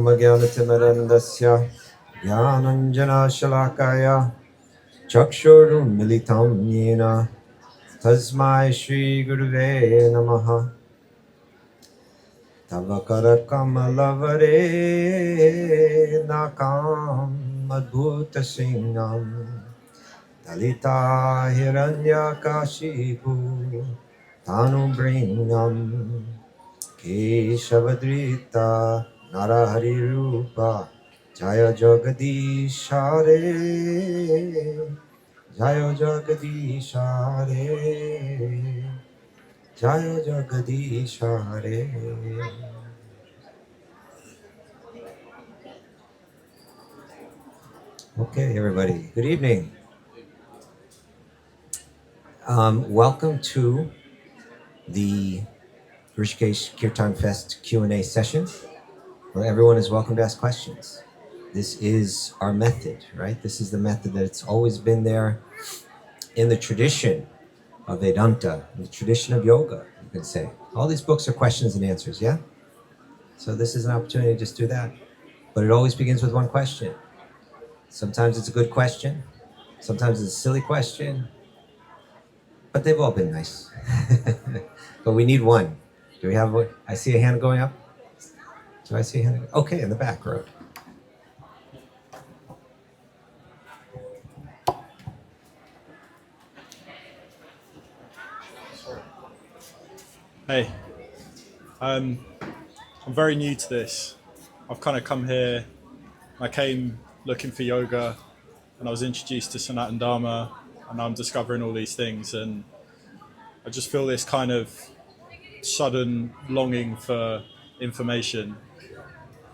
Brahmagyanatimarandasya Jnananjana Shalakaya Chakshurunmilitam Yena Tasmai Shri Guruve Namaha Tavakara Kamalavare Nakam Adbhuta Singham Dalita Hiranya Kashipu Tanu Bringam Keshavadrita Narahari Rupa Jaya Jagadishare Jaya Jagadishare Jaya Jagadishare. Okay, everybody. Good evening. Welcome to the Rishikesh Kirtan Fest Q&A session, where everyone is welcome to ask questions. This is our method, right? This is the method that's always been there in the tradition of Vedanta, in the tradition of yoga, you can say. All these books are questions and answers, yeah? So this is an opportunity to just do that. But it always begins with one question. Sometimes it's a good question. Sometimes it's a silly question. But they've all been nice. But we need one. Do we have one? I see a hand going up. Do I see a hand? Okay, in the back row. Hey, I'm very new to this. I've kind of come here, I came looking for yoga and I was introduced to Sanātana Dharma and I'm discovering all these things and I just feel this kind of sudden longing for information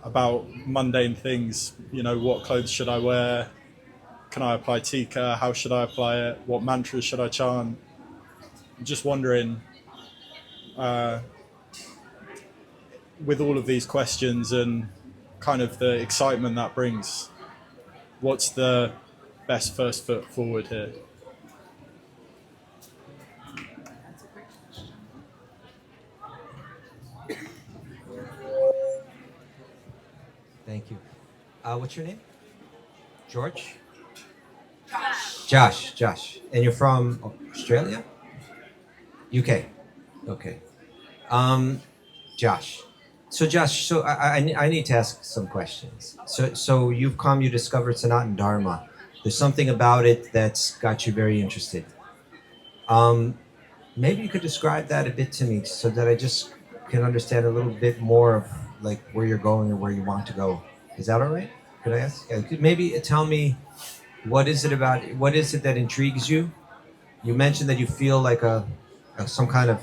about mundane things. You know, what clothes should I wear? Can I apply tika? How should I apply it? What mantras should I chant? I'm just wondering, with all of these questions and kind of the excitement that brings, what's the best first foot forward here? Thank you. What's your name? George? Josh. And you're from Australia? UK. Okay. Josh. So Josh, I need to ask some questions. So you've come, you discovered Sanātana Dharma. There's something about it that's got you very interested. Maybe you could describe that a bit to me so that I just can understand a little bit more of like where you're going or where you want to go. Is that all right? Could I ask? Maybe tell me what is it that intrigues you? You mentioned that you feel like some kind of,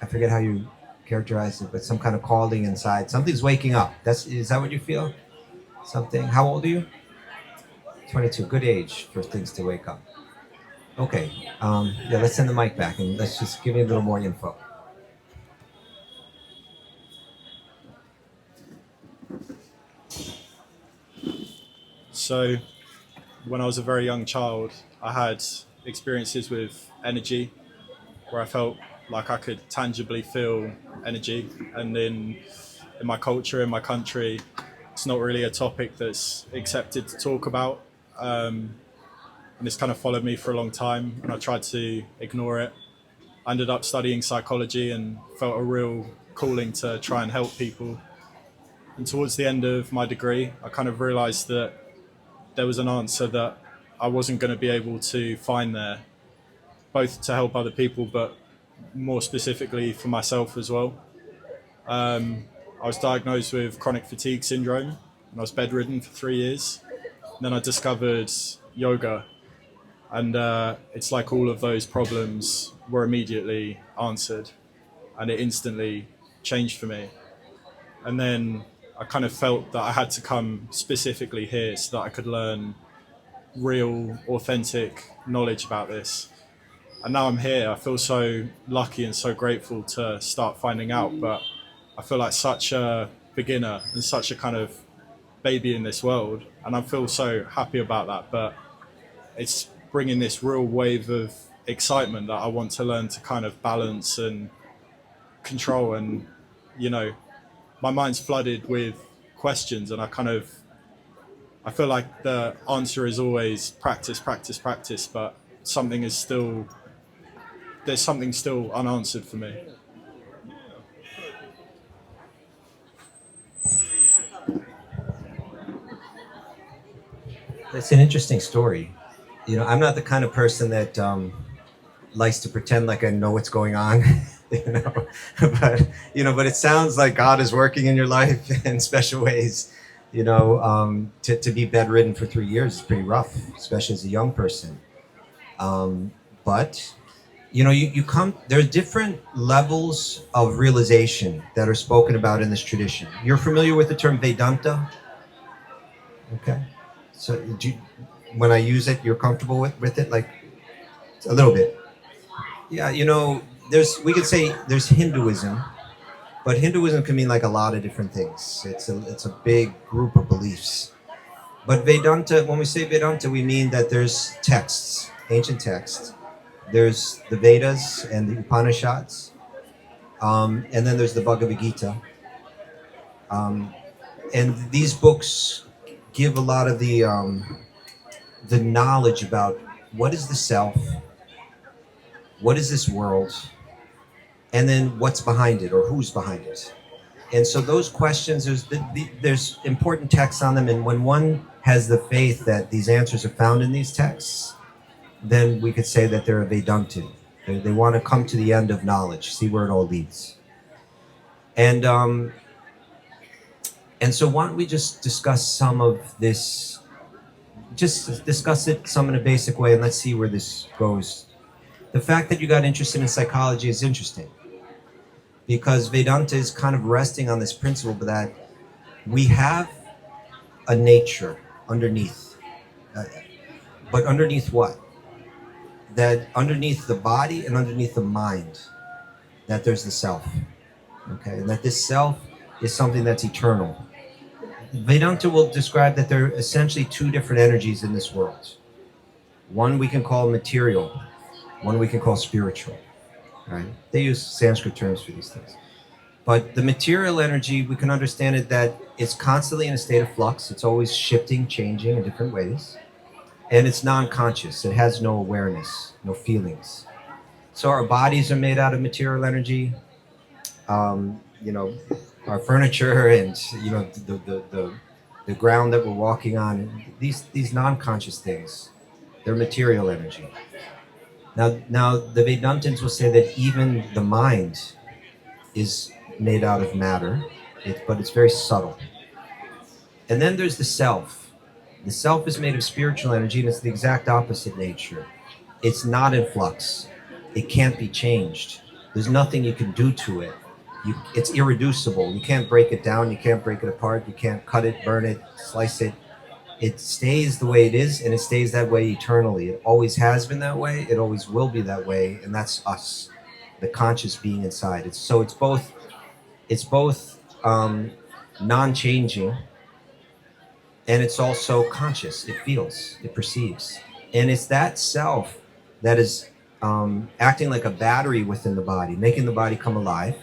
I forget how you characterize it, but some kind of calling inside. Something's waking up. Is that what you feel? Something. How old are you? 22. Good age for things to wake up. Okay. Yeah, let's send the mic back and let's just give me a little more info. So when I was a very young child, I had experiences with energy where I felt like I could tangibly feel energy. And in my culture, in my country, it's not really a topic that's accepted to talk about. And this kind of followed me for a long time and I tried to ignore it. I ended up studying psychology and felt a real calling to try and help people. And towards the end of my degree, I kind of realized that there was an answer that I wasn't going to be able to find there, both to help other people, but more specifically for myself as well. I was diagnosed with chronic fatigue syndrome and I was bedridden for 3 years. And then I discovered yoga and it's like all of those problems were immediately answered and it instantly changed for me. And then I kind of felt that I had to come specifically here so that I could learn real, authentic knowledge about this. And now I'm here. I feel so lucky and so grateful to start finding out, but I feel like such a beginner and such a kind of baby in this world. And I feel so happy about that, but it's bringing this real wave of excitement that I want to learn to kind of balance and control. And, you know, my mind's flooded with questions, and I feel like the answer is always practice, practice, practice, but there's something still unanswered for me. It's an interesting story. I'm not the kind of person that likes to pretend like I know what's going on, you know. But it sounds like God is working in your life in special ways. To be bedridden for 3 years is pretty rough, especially as a young person. But you come. There are different levels of realization that are spoken about in this tradition. You're familiar with the term Vedanta, okay? So when I use it, you're comfortable with it, like a little bit. Yeah, we could say there's Hinduism, but Hinduism can mean like a lot of different things. It's a big group of beliefs. But Vedanta, when we say Vedanta, we mean that there's texts, ancient texts. There's the Vedas and the Upanishads, and then there's the Bhagavad Gita. And these books give a lot of the knowledge about what is the self, what is this world, and then what's behind it or who's behind it. And so those questions, there's important texts on them, and when one has the faith that these answers are found in these texts, then we could say that they're a Vedantin. They want to come to the end of knowledge, see where it all leads. And so why don't we just discuss some of this, just discuss it some in a basic way, and let's see where this goes. The fact that you got interested in psychology is interesting, because Vedanta is kind of resting on this principle that we have a nature underneath. But underneath what? That underneath the body and underneath the mind, that there's the self. Okay, and that this self is something that's eternal. Vedanta will describe that there are essentially two different energies in this world. One we can call material, one we can call spiritual. Right? They use Sanskrit terms for these things. But the material energy, we can understand it that it's constantly in a state of flux. It's always shifting, changing in different ways. And it's non-conscious. It has no awareness, no feelings. So our bodies are made out of material energy. Our furniture and the ground that we're walking on. These non-conscious things, they're material energy. Now the Vedantins will say that even the mind is made out of matter, but it's very subtle. And then there's the self. The self is made of spiritual energy, and it's the exact opposite nature. It's not in flux. It can't be changed. There's nothing you can do to it. It's irreducible. You can't break it down. You can't break it apart. You can't cut it, burn it, slice it. It stays the way it is, and it stays that way eternally. It always has been that way. It always will be that way, and that's us, the conscious being inside. It's both non-changing, and it's also conscious. It feels, it perceives, and it's that self that is acting like a battery within the body, making the body come alive,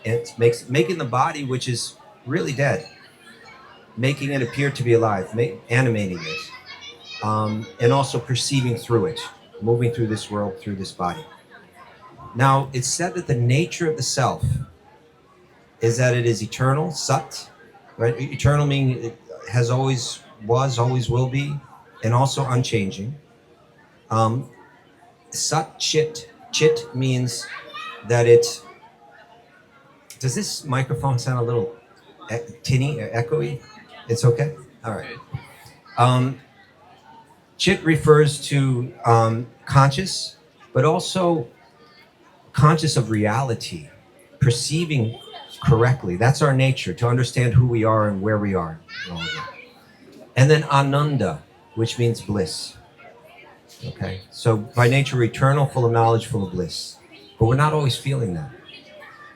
and making the body, which is really dead, making it appear to be alive, animating it, and also perceiving through it, moving through this world, through this body. Now, it's said that the nature of the self is that it is eternal, sat, right? Eternal meaning it has always was, always will be, and also unchanging. Sat chit. Chit means that it... Does this microphone sound a little tinny or echoey? It's okay? All right. Chit refers to conscious, but also conscious of reality, perceiving correctly. That's our nature, to understand who we are and where we are. And then ananda, which means bliss. Okay? So by nature, we're eternal, full of knowledge, full of bliss. But we're not always feeling that.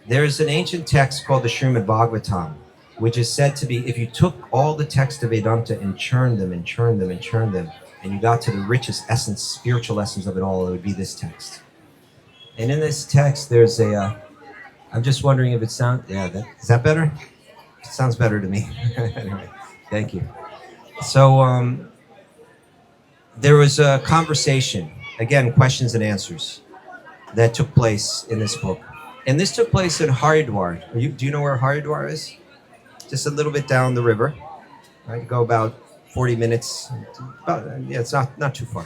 There's an ancient text called the Srimad Bhagavatam, which is said to be, if you took all the texts of Vedanta and churned them and churned them and churned them, and you got to the richest essence, spiritual essence of it all, it would be this text. And in this text, there's I'm just wondering if it sounds, is that better? Sounds better to me. Anyway, thank you. So there was a conversation, again, questions and answers, that took place in this book. And this took place in Haridwar. Do you know where Haridwar is? Just a little bit down the river. Right? Go about 40 minutes. It's not too far.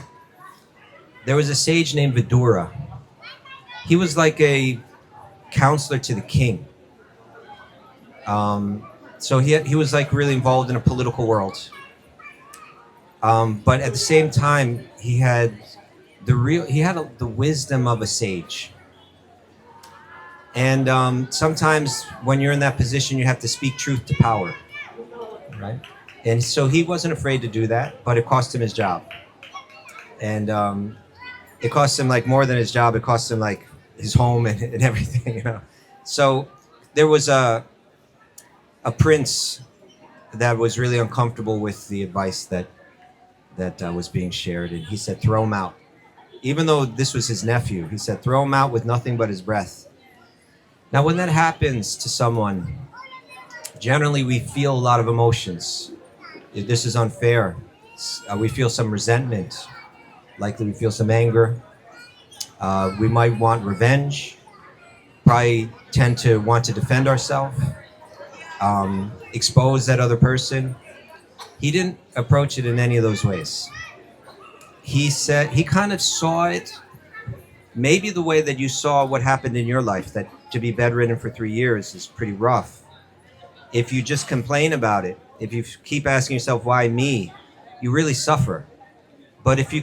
There was a sage named Vidura. He was like a counselor to the king. So he was like really involved in a political world. But at the same time, he had the wisdom of a sage. And sometimes when you're in that position, you have to speak truth to power, right? And so he wasn't afraid to do that, but it cost him his job. And it cost him like more than his job. It cost him like his home and everything, you know. So there was a prince that was really uncomfortable with the advice that was being shared, and he said, throw him out. Even though this was his nephew, he said, throw him out with nothing but his breath. Now, when that happens to someone, generally we feel a lot of emotions. This is unfair. We feel some resentment. Likely we feel some anger. We might want revenge. Probably tend to want to defend ourselves. Expose that other person. He didn't approach it in any of those ways. He said he kind of saw it maybe the way that you saw what happened in your life, that to be bedridden for 3 years is pretty rough. If you just complain about it, if you keep asking yourself, why me, you really suffer. But if you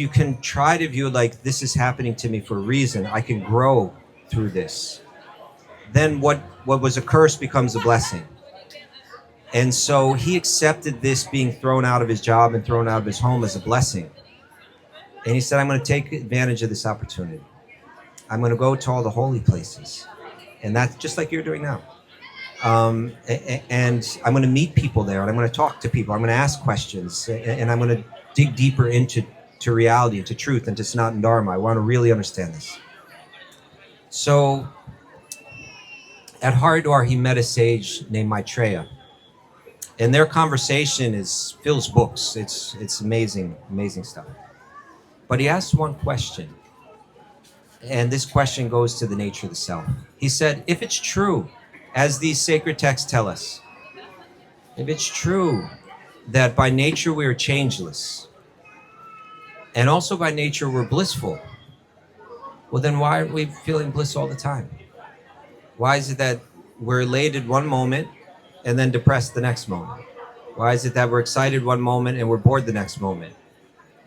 can try to view it like, this is happening to me for a reason, I can grow through this, then what was a curse becomes a blessing. And so he accepted this being thrown out of his job and thrown out of his home as a blessing. And he said, I'm going to take advantage of this opportunity. I'm going to go to all the holy places. And that's just like you're doing now. And I'm going to meet people there, and I'm going to talk to people. I'm going to ask questions, and I'm going to dig deeper into reality, into truth, and to Sanātana Dharma. I want to really understand this. So at Haridwar, he met a sage named Maitreya. And their conversation fills books. It's amazing, amazing stuff. But he asked one question. And this question goes to the nature of the self. He said, if it's true, as these sacred texts tell us, if it's true that by nature we are changeless, and also by nature we're blissful, well then why aren't we feeling bliss all the time? Why is it that we're elated one moment and then depressed the next moment? Why is it that we're excited one moment and we're bored the next moment?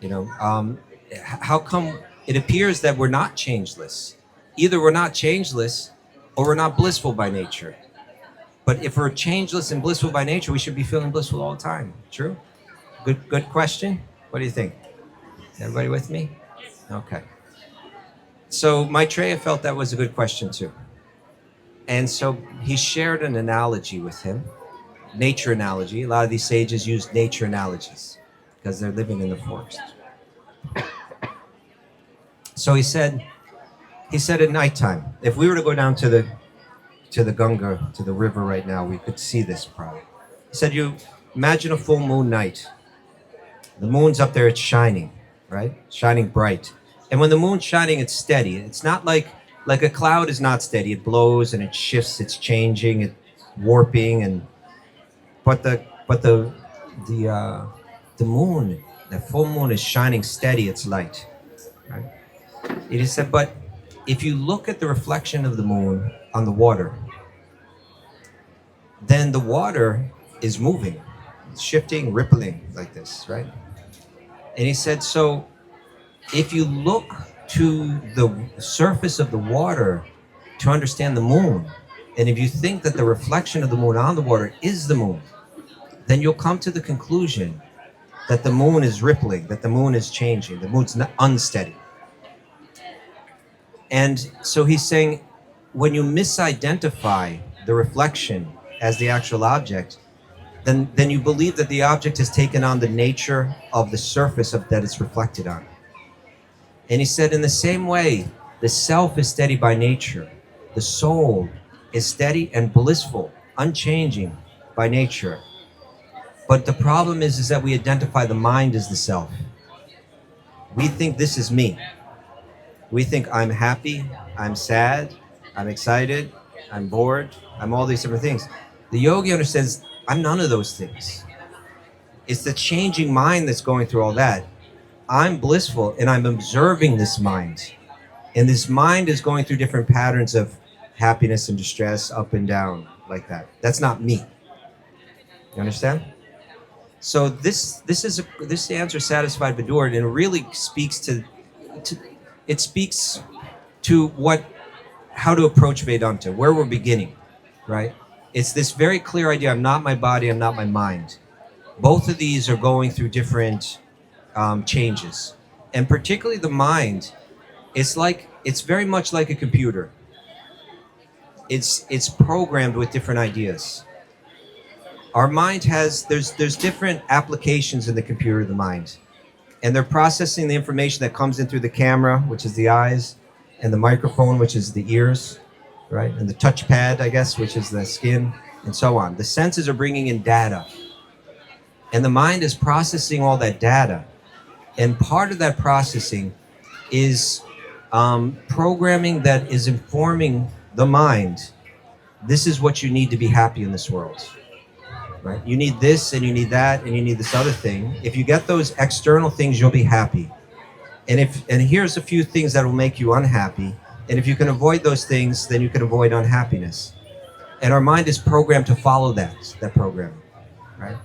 You know, how come it appears that we're not changeless? Either we're not changeless or we're not blissful by nature. But if we're changeless and blissful by nature, we should be feeling blissful all the time. True? Good question. What do you think? Is everybody with me? Okay. So Maitreya felt that was a good question too. And so he shared an analogy with him, nature analogy. A lot of these sages use nature analogies because they're living in the forest. So he said at nighttime, if we were to go down to the Ganga, to the river right now, we could see this probably. He said, you imagine a full moon night. The moon's up there, it's shining, right? Shining bright. And when the moon's shining, it's steady. It's not like a cloud is not steady. It blows and it shifts, it's changing, it's warping, but the moon, the full moon is shining steady, it's light. Right? It is said, but if you look at the reflection of the moon on the water, then the water is moving, it's shifting, rippling like this, right? And he said, so if you look to the surface of the water to understand the moon, and if you think that the reflection of the moon on the water is the moon, then you'll come to the conclusion that the moon is rippling, that the moon is changing, the moon's unsteady. And so he's saying, when you misidentify the reflection as the actual object, then you believe that the object has taken on the nature of the surface that it's reflected on. And he said, in the same way, the self is steady by nature. The soul is steady and blissful unchanging by nature. But the problem is that we identify the mind as the self. We think this is me. We think I'm happy, I'm sad, I'm excited, I'm bored, I'm all these different things. The yogi understands I'm none of those things. It's the changing mind that's going through all that. I'm blissful and I'm observing this mind. And this mind is going through different patterns of happiness and distress, up and down, like that. That's not me. You understand? So this answer satisfied Vidura, and it really speaks to how to approach Vedanta, where we're beginning, right? It's this very clear idea: I'm not my body, I'm not my mind. Both of these are going through different changes, and particularly the mind. It's very much like a computer. It's programmed with different ideas. Our mind there's different applications in the computer of the mind, and they're processing the information that comes in through the camera, which is the eyes, and the microphone, which is the ears, right? And the touchpad, I guess, which is the skin, and so on. The senses are bringing in data, and the mind is processing all that data. And part of that processing is programming that is informing the mind. This is what you need to be happy in this world, right? You need this, and you need that, and you need this other thing. If you get those external things, you'll be happy. And here's a few things that will make you unhappy. And if you can avoid those things, then you can avoid unhappiness. And our mind is programmed to follow that program, right?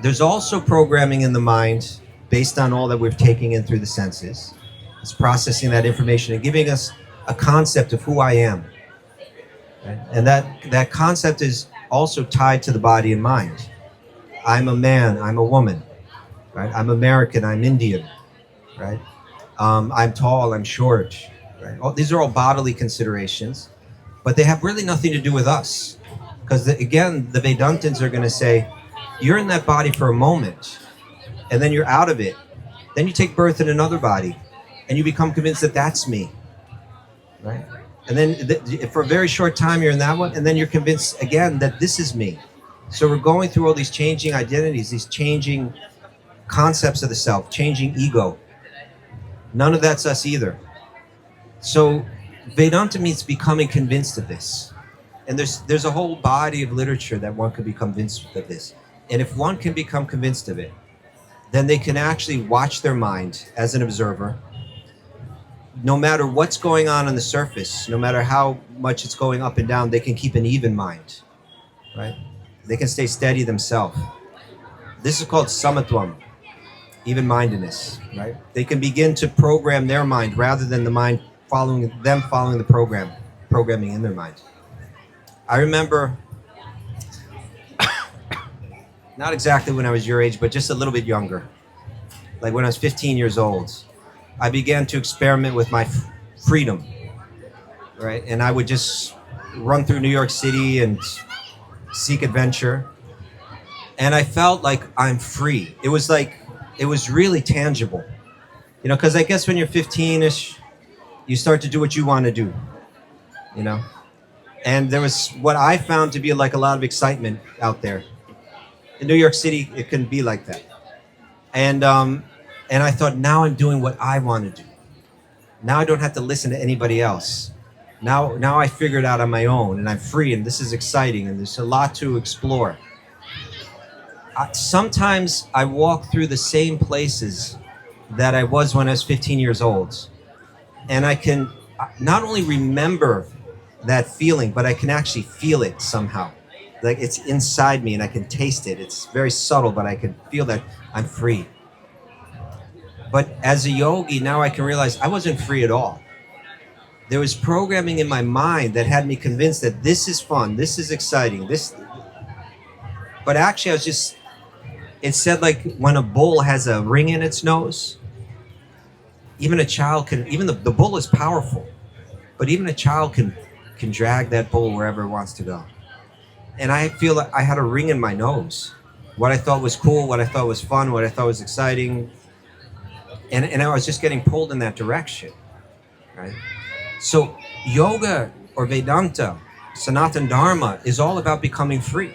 There's also programming in the mind based on all that we're taking in through the senses. It's processing that information and giving us a concept of who I am. Right? And that concept is also tied to the body and mind. I'm a man, I'm a woman, right? I'm American, I'm Indian, right? I'm tall, I'm short, right? These are all bodily considerations, but they have really nothing to do with us. Because again, the Vedantins are going to say, you're in that body for a moment, and then you're out of it. Then you take birth in another body, and you become convinced that that's me, right? And then for a very short time, you're in that one, and then you're convinced again that this is me. So we're going through all these changing identities, these changing concepts of the self, changing ego. None of that's us either. So Vedanta means becoming convinced of this. And there's a whole body of literature that one could become convinced of this. And if one can become convinced of it, then they can actually watch their mind as an observer. No matter what's going on the surface, no matter how much it's going up and down, they can keep an even mind, right? They can stay steady themselves. This is called samatvam, even-mindedness, right? They can begin to program their mind rather than the mind following the programming in their mind. I remember, not exactly when I was your age, but just a little bit younger, like when I was 15 years old, I began to experiment with my freedom, right? And I would just run through New York City and seek adventure. And I felt like I'm free. It was really tangible, you know, because I guess when you're 15-ish, you start to do what you want to do, you know? And there was what I found to be like a lot of excitement out there. In New York City, it couldn't be like that. And I thought, now I'm doing what I want to do. Now I don't have to listen to anybody else. Now I figured it out on my own, and I'm free, and this is exciting, and there's a lot to explore. Sometimes I walk through the same places that I was when I was 15 years old. And I can not only remember that feeling, but I can actually feel it somehow. Like it's inside me and I can taste it. It's very subtle, but I can feel that I'm free. But as a yogi, now I can realize I wasn't free at all. There was programming in my mind that had me convinced that this is fun, this is exciting, but actually it said like when a bull has a ring in its nose, even a child can, even the bull is powerful, but even a child can drag that bull wherever it wants to go. And I feel like I had a ring in my nose. What I thought was cool, what I thought was fun, what I thought was exciting. And I was just getting pulled in that direction, right? So yoga or Vedanta Sanātana Dharma is all about becoming free.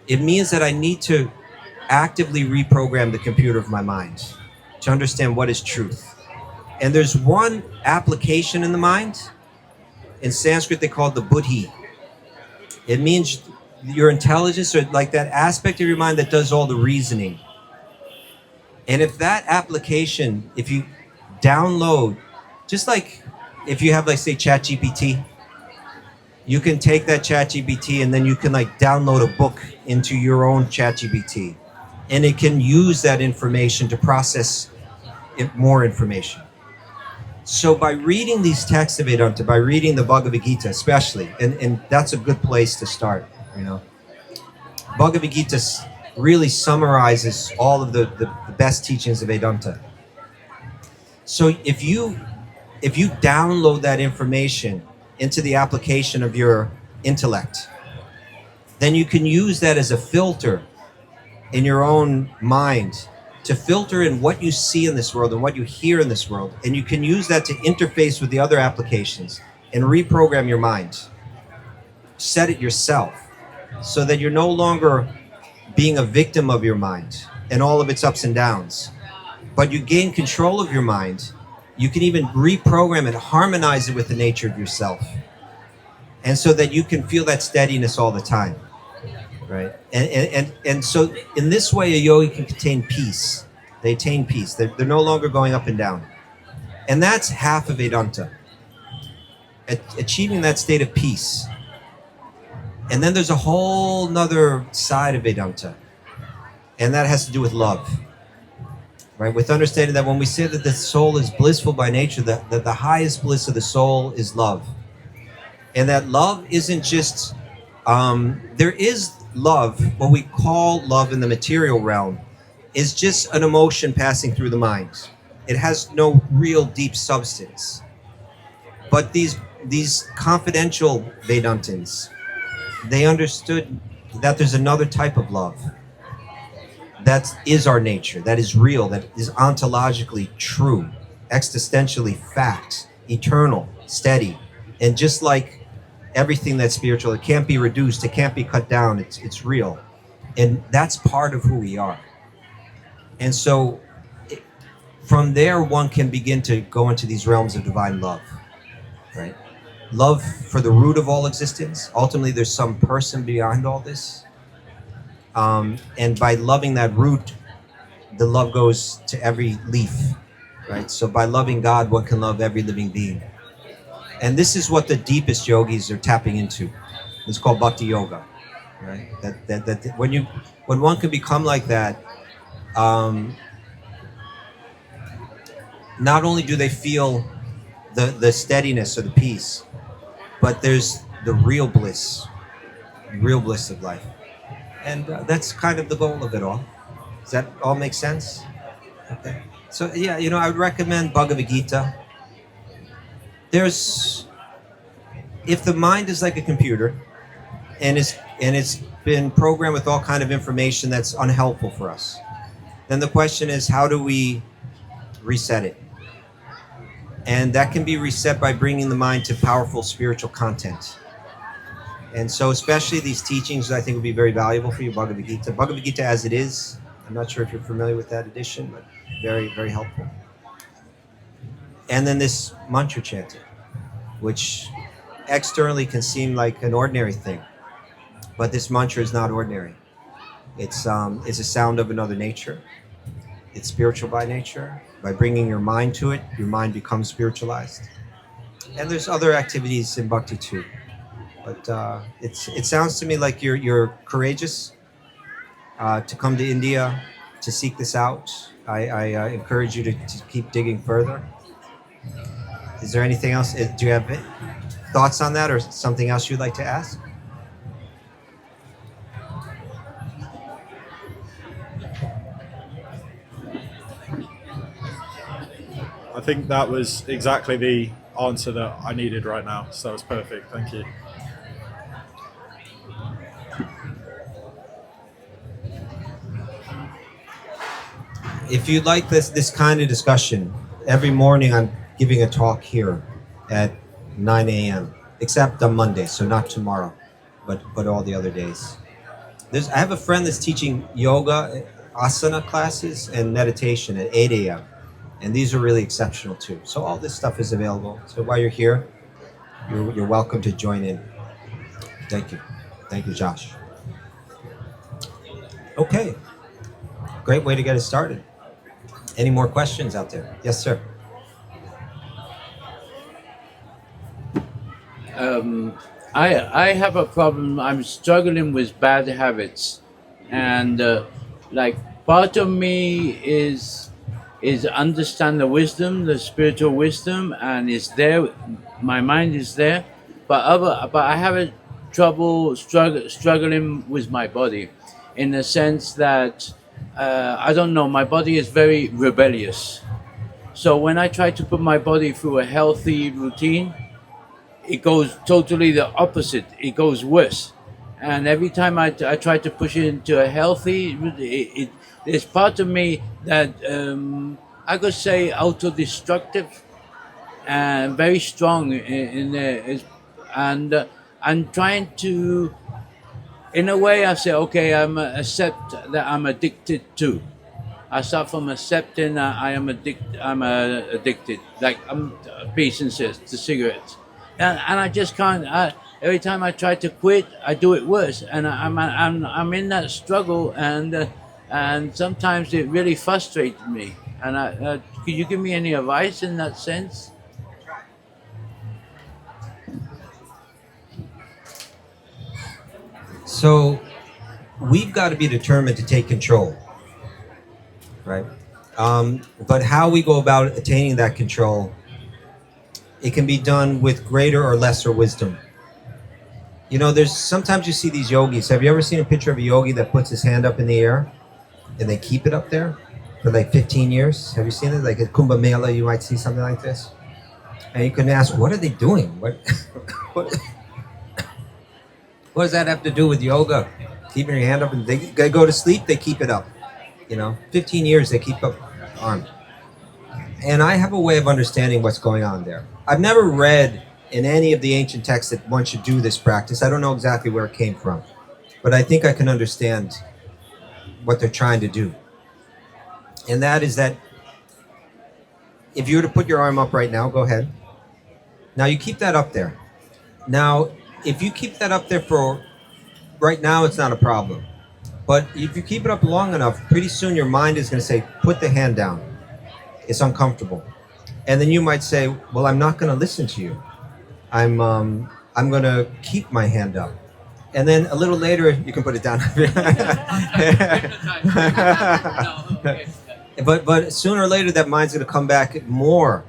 It means that I need to actively reprogram the computer of my mind to understand what is truth. And there's one application in the mind. In Sanskrit, they call it the buddhi. It means your intelligence, or like that aspect of your mind that does all the reasoning. And if that application, if you download, just like if you have, like, say, ChatGPT, you can take that ChatGPT and then you can, like, download a book into your own ChatGPT, and it can use that information to process more information. So by reading these texts of Vedanta, by reading the Bhagavad Gita especially, and that's a good place to start, you know. Bhagavad Gita really summarizes all of the best teachings of Vedanta. So if you download that information into the application of your intellect, then you can use that as a filter in your own mind to filter in what you see in this world and what you hear in this world. And you can use that to interface with the other applications and reprogram your mind. Set it yourself so that you're no longer being a victim of your mind and all of its ups and downs, but you gain control of your mind. You can even reprogram it, harmonize it with the nature of yourself. And so that you can feel that steadiness all the time, right? And so in this way, a yogi can attain peace. They attain peace. They're no longer going up and down. And that's half of Vedanta, achieving that state of peace. And then there's a whole nother side of Vedanta, and that has to do with love, right? With understanding that when we say that the soul is blissful by nature, that the highest bliss of the soul is love. And that love isn't just, there is love, what we call love in the material realm, is just an emotion passing through the mind. It has no real deep substance. But these confidential Vedantins, they understood that there's another type of love that is our nature, that is real, that is ontologically true, existentially fact, eternal, steady. And just like everything that's spiritual, it can't be reduced, it can't be cut down, it's real. And that's part of who we are. And so from there, one can begin to go into these realms of divine love, right? Love for the root of all existence. Ultimately, there's some person behind all this. And by loving that root, the love goes to every leaf, right? So by loving God, one can love every living being. And this is what the deepest yogis are tapping into. It's called bhakti yoga, right? That when one can become like that, not only do they feel the steadiness or the peace, but there's the real bliss of life. And that's kind of the goal of it all. Does that all make sense? Okay. So yeah, I would recommend Bhagavad Gita. If the mind is like a computer and it's been programmed with all kind of information that's unhelpful for us, then the question is, how do we reset it? And that can be reset by bringing the mind to powerful spiritual content. And so especially these teachings, I think, would be very valuable for you, Bhagavad Gita. Bhagavad Gita as it is, I'm not sure if you're familiar with that edition, but very, very helpful. And then this mantra chanting, which externally can seem like an ordinary thing, but this mantra is not ordinary. It's a sound of another nature. It's spiritual by nature. By bringing your mind to it, your mind becomes spiritualized. And there's other activities in bhakti too. But it sounds to me like you're courageous to come to India to seek this out. I encourage you to keep digging further. Is there anything else? Do you have thoughts on that or something else you'd like to ask? I think that was exactly the answer that I needed right now. So that was perfect. Thank you. If you'd like this kind of discussion, every morning I'm giving a talk here at 9 a.m. except on Monday, so not tomorrow, but all the other days. I have a friend that's teaching yoga, asana classes, and meditation at 8 a.m. And these are really exceptional too. So all this stuff is available. So while you're here, you're welcome to join in. Thank you. Thank you, Josh. Okay. Great way to get it started. Any more questions out there? Yes, sir. I have a problem. I'm struggling with bad habits, and like part of me is understand the wisdom, the spiritual wisdom, and is there. My mind is there, but I have a trouble struggling with my body, in the sense that I don't know. My body is very rebellious. So when I try to put my body through a healthy routine, it goes totally the opposite. It goes worse. And every time I try to push it into a healthy, there's part of me that I could say auto-destructive and very strong in there. And I'm trying to, in a way, I say, okay, I'm accept that I'm addicted to. I start from accepting I'm addicted. Like I'm a patient says to cigarettes, and I just can't. Every time I try to quit, I do it worse, and I'm in that struggle, and sometimes it really frustrates me. And could you give me any advice in that sense? So we've got to be determined to take control, right? But how we go about attaining that control, it can be done with greater or lesser wisdom. You know, there's sometimes you see these yogis. Have you ever seen a picture of a yogi that puts his hand up in the air and they keep it up there for like 15 years? Have you seen it? Like at Kumbh Mela, you might see something like this. And you can ask, what are they doing? What does that have to do with yoga? Keeping your hand up, and they go to sleep, they keep it up. 15 years they keep up arm. And I have a way of understanding what's going on there. I've never read in any of the ancient texts that one should do this practice. I don't know exactly where it came from, but I think I can understand what they're trying to do. And that is that if you were to put your arm up right now, go ahead. Now you keep that up there. Now, if you keep that up there for right now, it's not a problem. But if you keep it up long enough, pretty soon your mind is going to say, put the hand down. It's uncomfortable. And then you might say, well, I'm not going to listen to you. I'm going to keep my hand up. And then a little later, you can put it down. But sooner or later, that mind's going to come back more.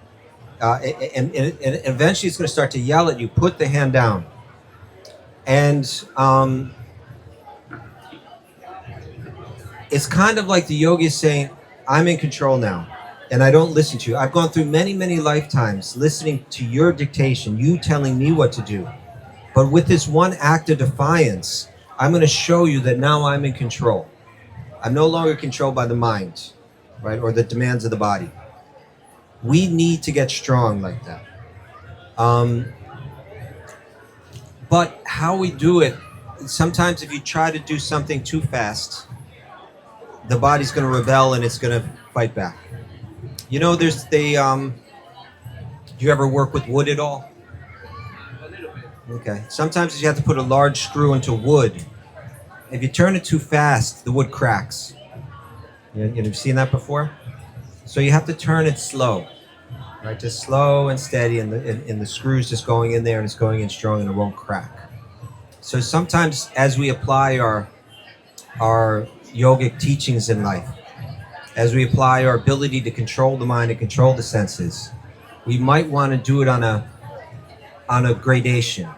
And eventually it's going to start to yell at you, put the hand down. And it's kind of like the yogi is saying, I'm in control now, and I don't listen to you. I've gone through many, many lifetimes listening to your dictation, you telling me what to do. But with this one act of defiance, I'm going to show you that now I'm in control. I'm no longer controlled by the mind, right, or the demands of the body. We need to get strong like that. But how we do it, sometimes if you try to do something too fast, the body's going to rebel and it's going to fight back. You know, do you ever work with wood at all? A little bit. Okay. Sometimes you have to put a large screw into wood. If you turn it too fast, the wood cracks. You've seen that before? So you have to turn it slow, right? Just slow and steady, and the screw's just going in there, and it's going in strong, and it won't crack. So sometimes as we apply our yogic teachings in life, as we apply our ability to control the mind and control the senses, we might want to do it on a gradation,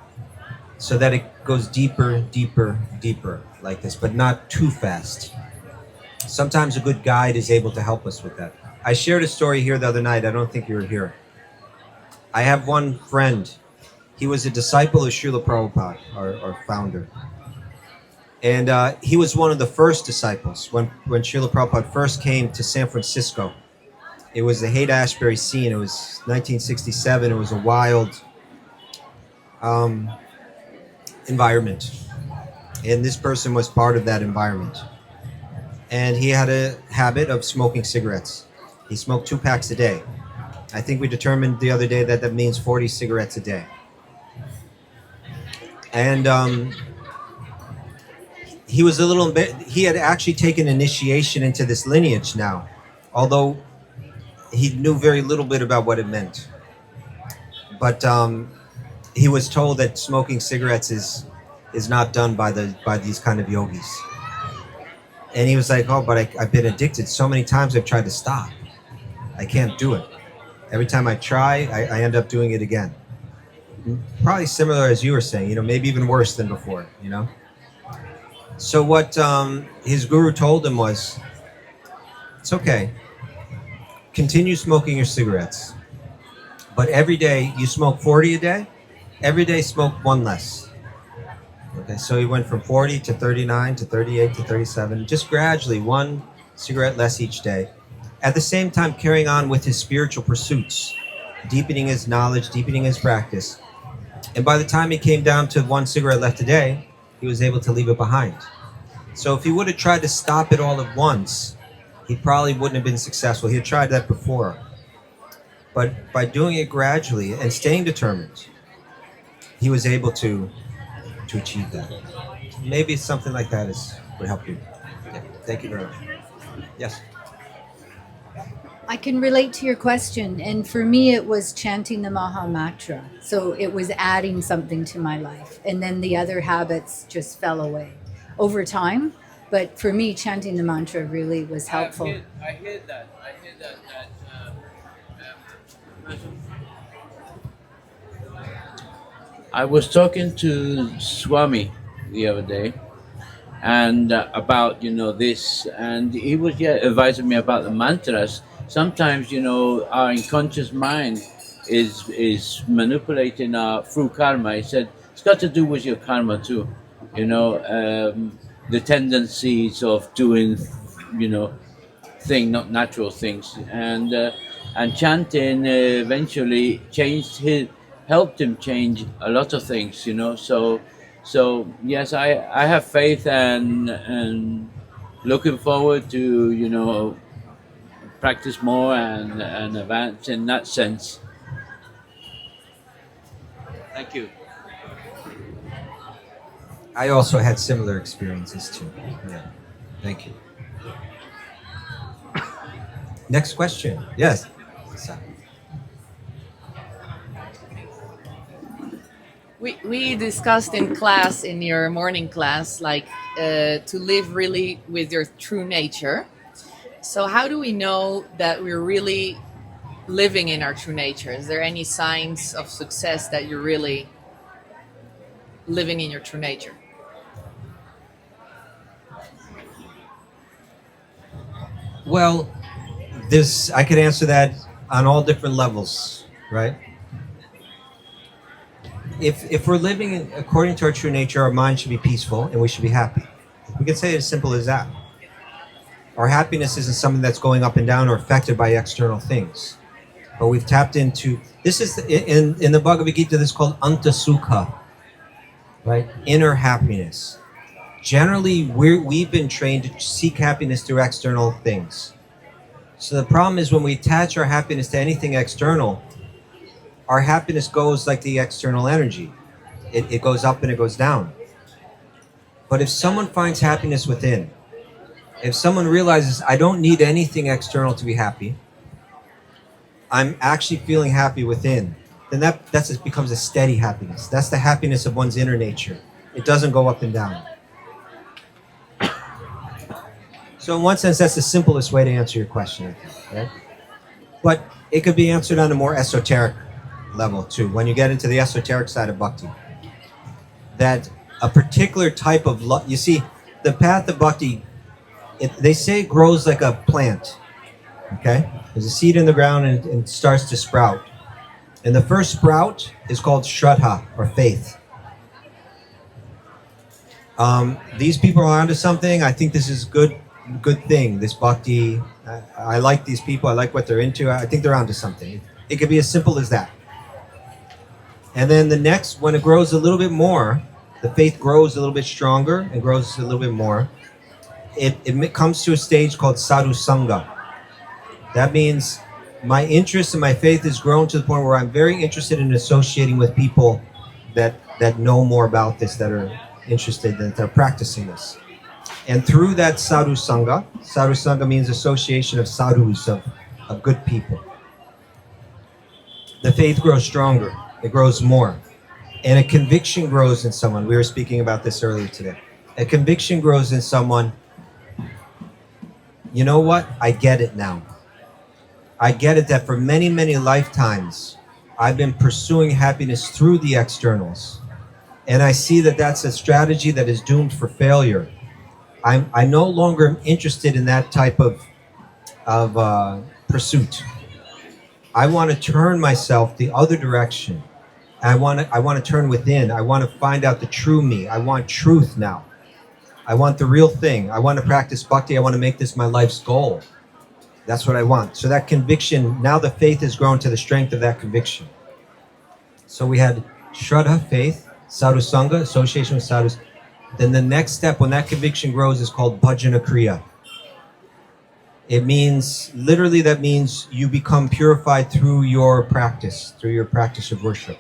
so that it goes deeper, deeper, deeper like this, but not too fast. Sometimes a good guide is able to help us with that. I shared a story here the other night. I don't think you were here. I have one friend. He was a disciple of Srila Prabhupada, our founder. And he was one of the first disciples when Srila Prabhupada first came to San Francisco. It was the Haight-Ashbury scene. It was 1967. It was a wild um, environment, and this person was part of that environment. And he had a habit of smoking cigarettes. He smoked 2 packs a day. I think we determined the other day that that means 40 cigarettes a day. And he was a little bit, he had actually taken initiation into this lineage now, although he knew very little bit about what it meant. But he was told that smoking cigarettes is not done by these kind of yogis. And he was like, oh, but I've been addicted so many times. I've tried to stop. I can't do it. Every time I try, I end up doing it again. Probably similar as you were saying, maybe even worse than before, So what his guru told him was, it's okay. Continue smoking your cigarettes. But every day you smoke 40 a day. Every day smoke one less. Okay, so he went from 40 to 39 to 38 to 37, just gradually, one cigarette less each day. At the same time, carrying on with his spiritual pursuits, deepening his knowledge, deepening his practice. And by the time he came down to one cigarette left a day, he was able to leave it behind. So if he would have tried to stop it all at once, he probably wouldn't have been successful. He had tried that before. But by doing it gradually and staying determined, he was able to achieve that. Maybe something like that would help you. Yeah. Thank you very much. Yes. I can relate to your question, and for me it was chanting the Maha Mantra. So it was adding something to my life, and then the other habits just fell away over time. But for me, chanting the mantra really was helpful. I hear that. I was talking to Swami the other day, and about this, and he was advising me about the mantras. Sometimes our unconscious mind is manipulating through karma. He said it's got to do with your karma too. The tendencies of doing not natural things, and chanting eventually helped him change a lot of things, So yes, I have faith and looking forward to practice more and advance in that sense. Thank you. I also had similar experiences too. Yeah. Thank you. Next question. Yes. We discussed in class, in your morning class, to live really with your true nature. So how do we know that we're really living in our true nature? Is there any signs of success that you're really living in your true nature? Well, I could answer that on all different levels, right? If we're living according to our true nature, our mind should be peaceful and we should be happy. We can say it as simple as that. Our happiness isn't something that's going up and down or affected by external things. But we've tapped into, this is, in the Bhagavad Gita, this is called Antasukha, right? Inner happiness. Generally, we've been trained to seek happiness through external things. So the problem is when we attach our happiness to anything external, our happiness goes like the external energy. It goes up and it goes down. But if someone finds happiness within, if someone realizes, I don't need anything external to be happy, I'm actually feeling happy within, then that just becomes a steady happiness. That's the happiness of one's inner nature. It doesn't go up and down. So in one sense, that's the simplest way to answer your question, I think, right? But it could be answered on a more esoteric level too. When you get into the esoteric side of bhakti, that a particular type of love, you see, the path of bhakti, they say it grows like a plant, okay? There's a seed in the ground and it starts to sprout. And the first sprout is called Shraddha, or faith. These people are onto something. I think this is good thing, this bhakti. I like these people. I like what they're into. I think they're onto something. It could be as simple as that. And then the next, when it grows a little bit more, the faith grows a little bit stronger and grows a little bit more. It comes to a stage called sadhu sangha. That means my interest in my faith has grown to the point where I'm very interested in associating with people that know more about this, that are interested, that are practicing this. And through that sadhu sangha means association of sadhus, of good people. The faith grows stronger, it grows more. And a conviction grows in someone. We were speaking about this earlier today. A conviction grows in someone. You know what? I get it now. I get it that for many, many lifetimes, I've been pursuing happiness through the externals. And I see that that's a strategy that is doomed for failure. I no longer am interested in that type of pursuit. I want to turn myself the other direction. I want to turn within. I want to find out the true me. I want truth now. I want the real thing. I want to practice bhakti. I want to make this my life's goal. That's what I want. So that conviction, now the faith has grown to the strength of that conviction. So we had Shraddha, faith, sadhu sangha, association with sadhus. Then the next step, when that conviction grows, is called bhajana kriya. It means, literally that means you become purified through your practice of worship.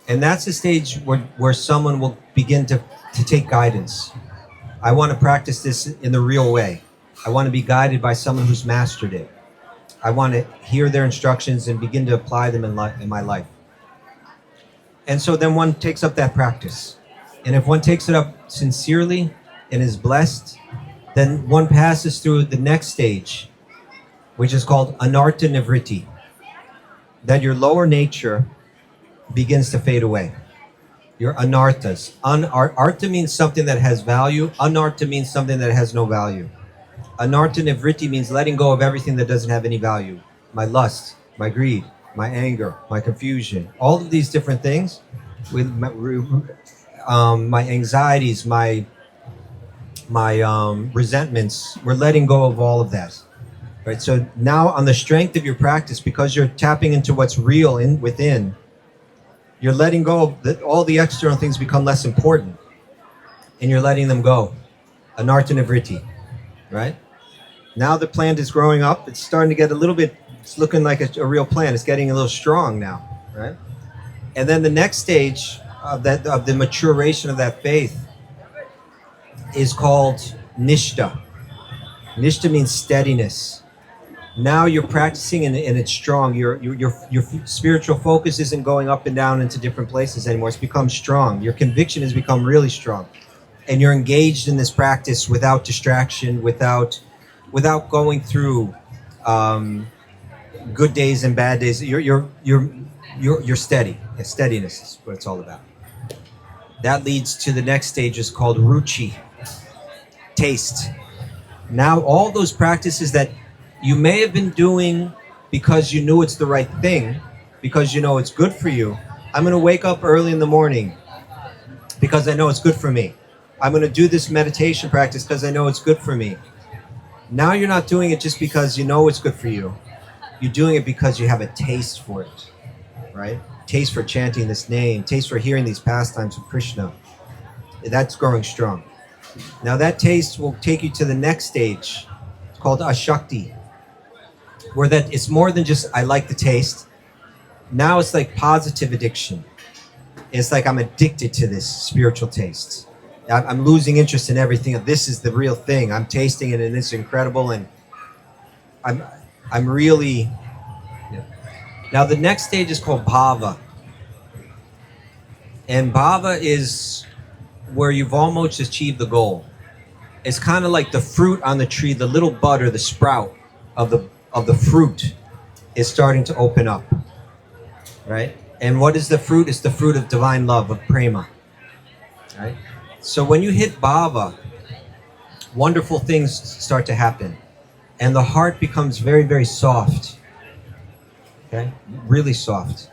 And that's the stage where someone will begin to take guidance. I want to practice this in the real way. I want to be guided by someone who's mastered it. I want to hear their instructions and begin to apply them in my life. And so then one takes up that practice. And if one takes it up sincerely and is blessed, then one passes through the next stage, which is called anartha nivritti. That your lower nature begins to fade away. Your anarthas. Artha means something that has value. Anartha means something that has no value. Anartha nivritti means letting go of everything that doesn't have any value. My lust, my greed, my anger, my confusion, all of these different things, with my anxieties, my resentments, we're letting go of all of that. Right? So now on the strength of your practice, because you're tapping into what's real within, you're letting go of all the external things become less important, and you're letting them go. Anartha nivritti, right? Now the plant is growing up. It's starting to get a little bit, it's looking like a real plant. It's getting a little strong now, right? And then the next stage of the maturation of that faith is called nishta. Nishta means steadiness. Now you're practicing and it's strong. Your spiritual focus isn't going up and down into different places anymore. It's become strong. Your conviction has become really strong. And you're engaged in this practice without distraction, without going through good days and bad days. You're steady. Steadiness is what it's all about. That leads to the next stage, is called ruchi, taste. Now all those practices that you may have been doing because you knew it's the right thing, because you know it's good for you. I'm going to wake up early in the morning because I know it's good for me. I'm going to do this meditation practice because I know it's good for me. Now you're not doing it just because you know it's good for you. You're doing it because you have a taste for it, right? Taste for chanting this name, taste for hearing these pastimes of Krishna. That's growing strong. Now that taste will take you to the next stage. It's called ashakti, where that it's more than just I like the taste. Now it's like positive addiction. It's like I'm addicted to this spiritual taste. I'm losing interest in everything. This is the real thing. I'm tasting it and it's incredible, and I'm really. Yeah. Now the next stage is called bhava. And bhava is where you've almost achieved the goal. It's kind of like the fruit on the tree, the little bud or the sprout of the fruit is starting to open up. Right? And what is the fruit? It's the fruit of divine love, of prema. Right? So when you hit bhava, wonderful things start to happen. And the heart becomes very, very soft. Okay? Really soft.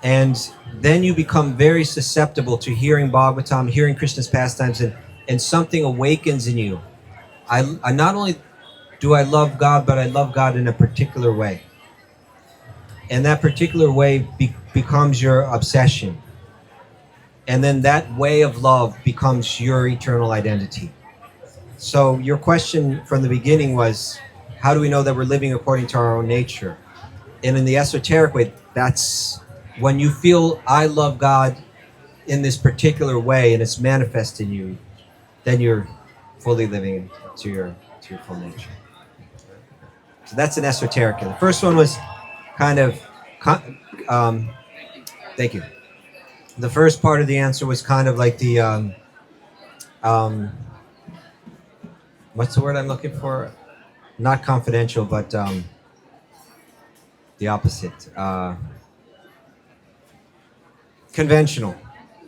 And then you become very susceptible to hearing Bhagavatam, hearing Krishna's pastimes, and something awakens in you. I not only do I love God, but I love God in a particular way. and that particular way becomes your obsession, and then that way of love becomes your eternal identity. So your question from the beginning was, how do we know that we're living according to our own nature? And in the esoteric way, that's when you feel I love God in this particular way and it's manifest in you, then you're fully living to your full nature. So that's an esoteric. The first one was kind of, thank you. The first part of the answer was kind of like the, what's the word I'm looking for? Not confidential, but the opposite. Conventional.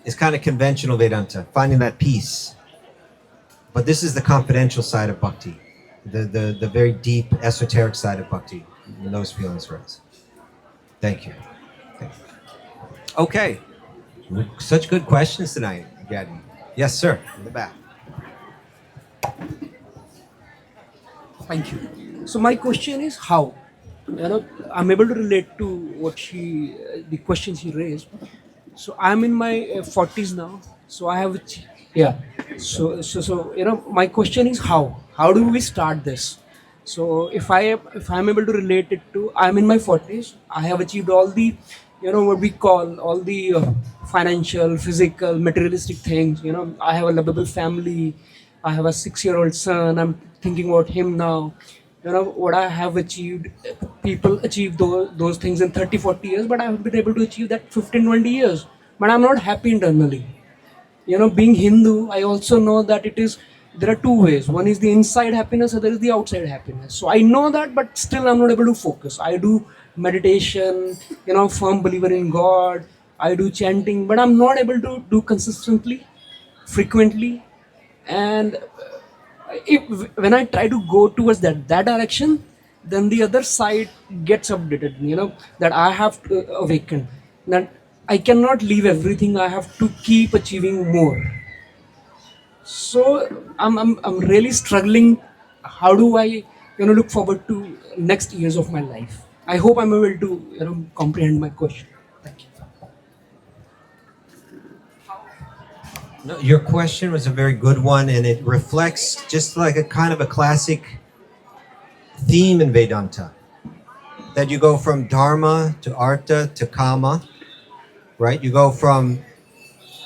It's kind of conventional Vedanta, finding that peace. But this is the confidential side of bhakti, the very deep esoteric side of bhakti, and those feelings for us. Thank you. Okay. Such good questions tonight, Gaddy. Yes, sir, in the back. Thank you. So my question is how? I'm able to relate to what the question she raised. So I'm in my 40s now. So I have, yeah. So my question is how? How do we start this? So if I'm able to relate it to, I'm in my 40s. I have achieved all the, what we call all the financial, physical, materialistic things. I have a lovable family. I have a 6-year-old son. I'm thinking about him now. What I have achieved, people achieve those things in 30, 40 years, but I have been able to achieve that 15, 20 years. But I'm not happy internally. Being Hindu, I also know that there are two ways. One is the inside happiness, other is the outside happiness. So I know that, but still I'm not able to focus. I do meditation, firm believer in God. I do chanting, but I'm not able to do consistently, frequently. And when I try to go towards that direction, then the other side gets updated, that I have to awaken, that I cannot leave everything, I have to keep achieving more. So I'm really struggling. How do I look forward to next years of my life? I hope I'm able to comprehend my question. Thank you. No, your question was a very good one, and it reflects just like a kind of a classic theme in Vedanta, that you go from dharma to artha to kama, right? You go from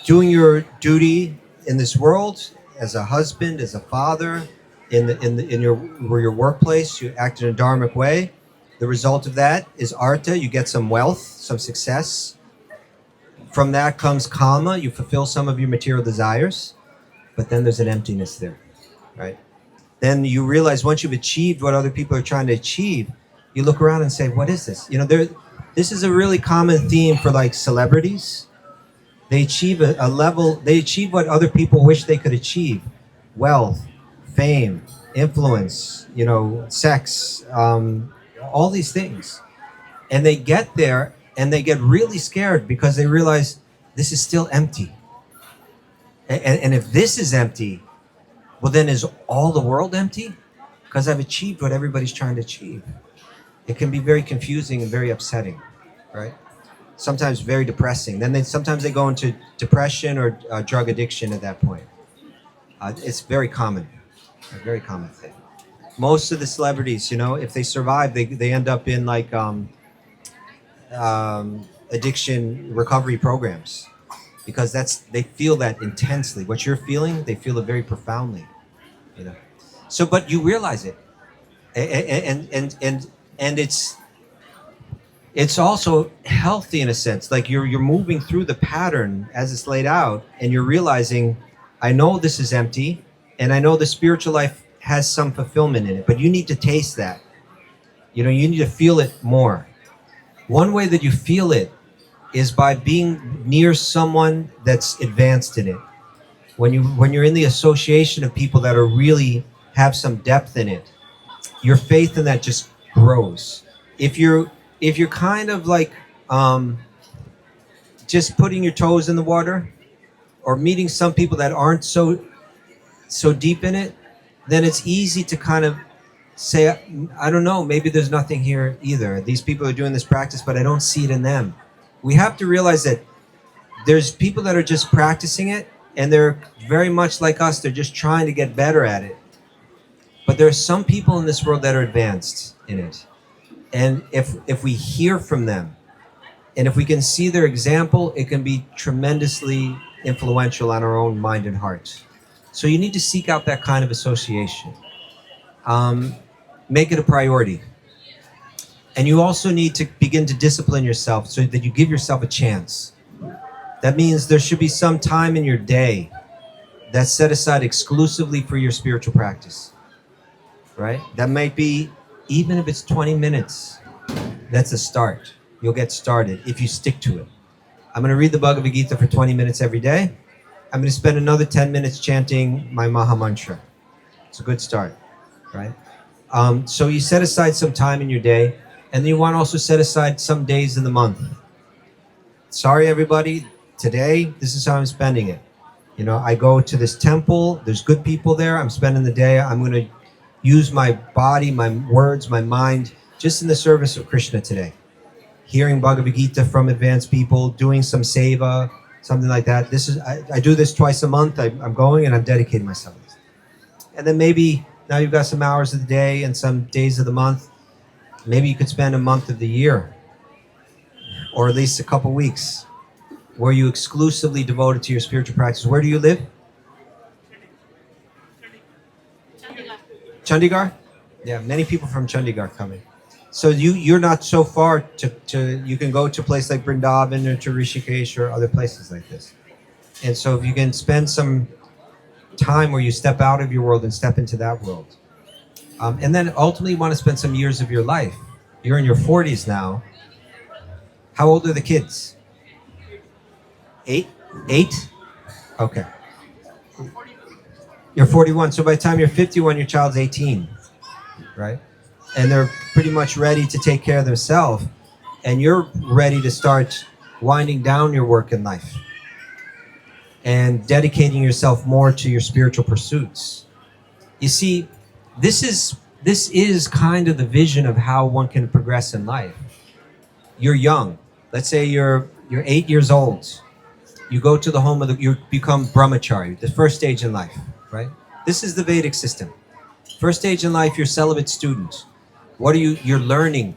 doing your duty in this world as a husband, as a father, in your workplace. You act in a dharmic way. The result of that is artha. You get some wealth, some success. From that comes kama. You fulfill some of your material desires, but then there's an emptiness there, right? Then you realize once you've achieved what other people are trying to achieve, you look around and say, what is this? This is a really common theme for like celebrities. They achieve a level, they achieve what other people wish they could achieve. Wealth, fame, influence, sex, all these things. And they get there and they get really scared because they realize this is still empty. And if this is empty, well, then is all the world empty? Because I've achieved what everybody's trying to achieve. It can be very confusing and very upsetting, right? Sometimes very depressing. Then sometimes they go into depression or drug addiction at that point. It's very common, a very common thing. Most of the celebrities, if they survive, they end up in like addiction recovery programs, because they feel that intensely. What you're feeling, they feel it very profoundly, So, but you realize it, and it's also healthy in a sense. Like you're moving through the pattern as it's laid out, and you're realizing, I know this is empty, and I know the spiritual life has some fulfillment in it, but you need to taste that. You need to feel it more. One way that you feel it is by being near someone that's advanced in it. When you're in the association of people that are really have some depth in it, your faith in that just grows. If you're kind of like just putting your toes in the water, or meeting some people that aren't so deep in it, then it's easy to kind of say, I don't know, maybe there's nothing here either. These people are doing this practice, but I don't see it in them. We have to realize that there's people that are just practicing it, and they're very much like us. They're just trying to get better at it. But there are some people in this world that are advanced in it. And if we hear from them, and if we can see their example, it can be tremendously influential on our own mind and heart. So you need to seek out that kind of association. Make it a priority. And you also need to begin to discipline yourself so that you give yourself a chance. That means there should be some time in your day that's set aside exclusively for your spiritual practice, right? That might be, even if it's 20 minutes, that's a start. You'll get started if you stick to it. I'm going to read the Bhagavad Gita for 20 minutes every day. I'm going to spend another 10 minutes chanting my Maha Mantra. It's a good start, right? So you set aside some time in your day, and then you want to also set aside some days in the month. Sorry, everybody. Today, this is how I'm spending it. You know, I go to this temple. There's good people there. I'm spending the day. I'm going to use my body, my words, my mind, just in the service of Krishna today. Hearing Bhagavad Gita from advanced people, doing some seva, something like that. This is I do this twice a month. I'm going and I'm dedicating myself. And then maybe now you've got some hours of the day and some days of the month. Maybe you could spend a month of the year, or at least a couple weeks, where you exclusively devoted to your spiritual practice. Where do you live? Chandigarh? Yeah, many people from Chandigarh coming. So you're not so far to you can go to a place like Vrindavan or to Rishikesh or other places like this. And so if you can spend some time where you step out of your world and step into that world. And then ultimately you want to spend some years of your life. You're in your 40s now. How old are the kids? 8? Okay. You're 41. So by the time you're 51, your child's 18, right? And they're pretty much ready to take care of themselves. And you're ready to start winding down your work in life and dedicating yourself more to your spiritual pursuits. You see, this is kind of the vision of how one can progress in life. You're young. Let's say you're 8 years old. You go to the home of you become brahmachari, the first stage in life, right? This is the Vedic system. First stage in life, you're celibate student. What are you're learning?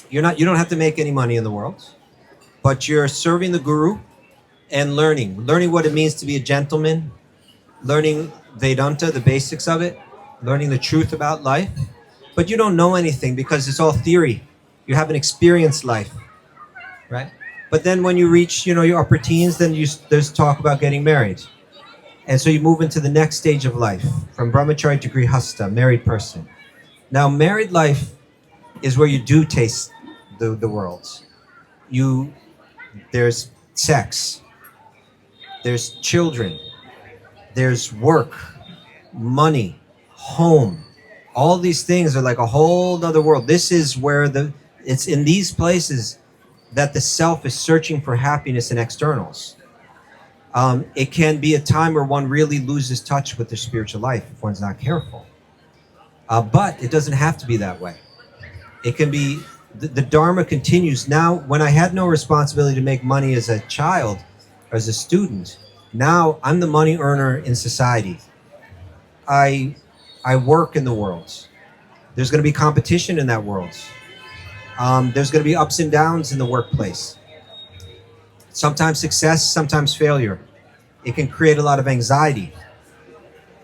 You don't have to make any money in the world, but you're serving the guru and learning what it means to be a gentleman, learning Vedanta, the basics of it, learning the truth about life. But you don't know anything because it's all theory. You haven't experienced life, right? But then when you reach, your upper teens, then there's talk about getting married. And so you move into the next stage of life, from brahmachari to grihasta, married person. Now, married life is where you do taste the world. There's sex, there's children, there's work, money, home. All these things are like a whole other world. This is where it's in these places that the self is searching for happiness in externals. It can be a time where one really loses touch with their spiritual life if one's not careful. But it doesn't have to be that way. It can be, the Dharma continues. Now, when I had no responsibility to make money as a child, or as a student, now I'm the money earner in society. I work in the world. There's going to be competition in that world. There's going to be ups and downs in the workplace. Sometimes success, sometimes failure. It can create a lot of anxiety.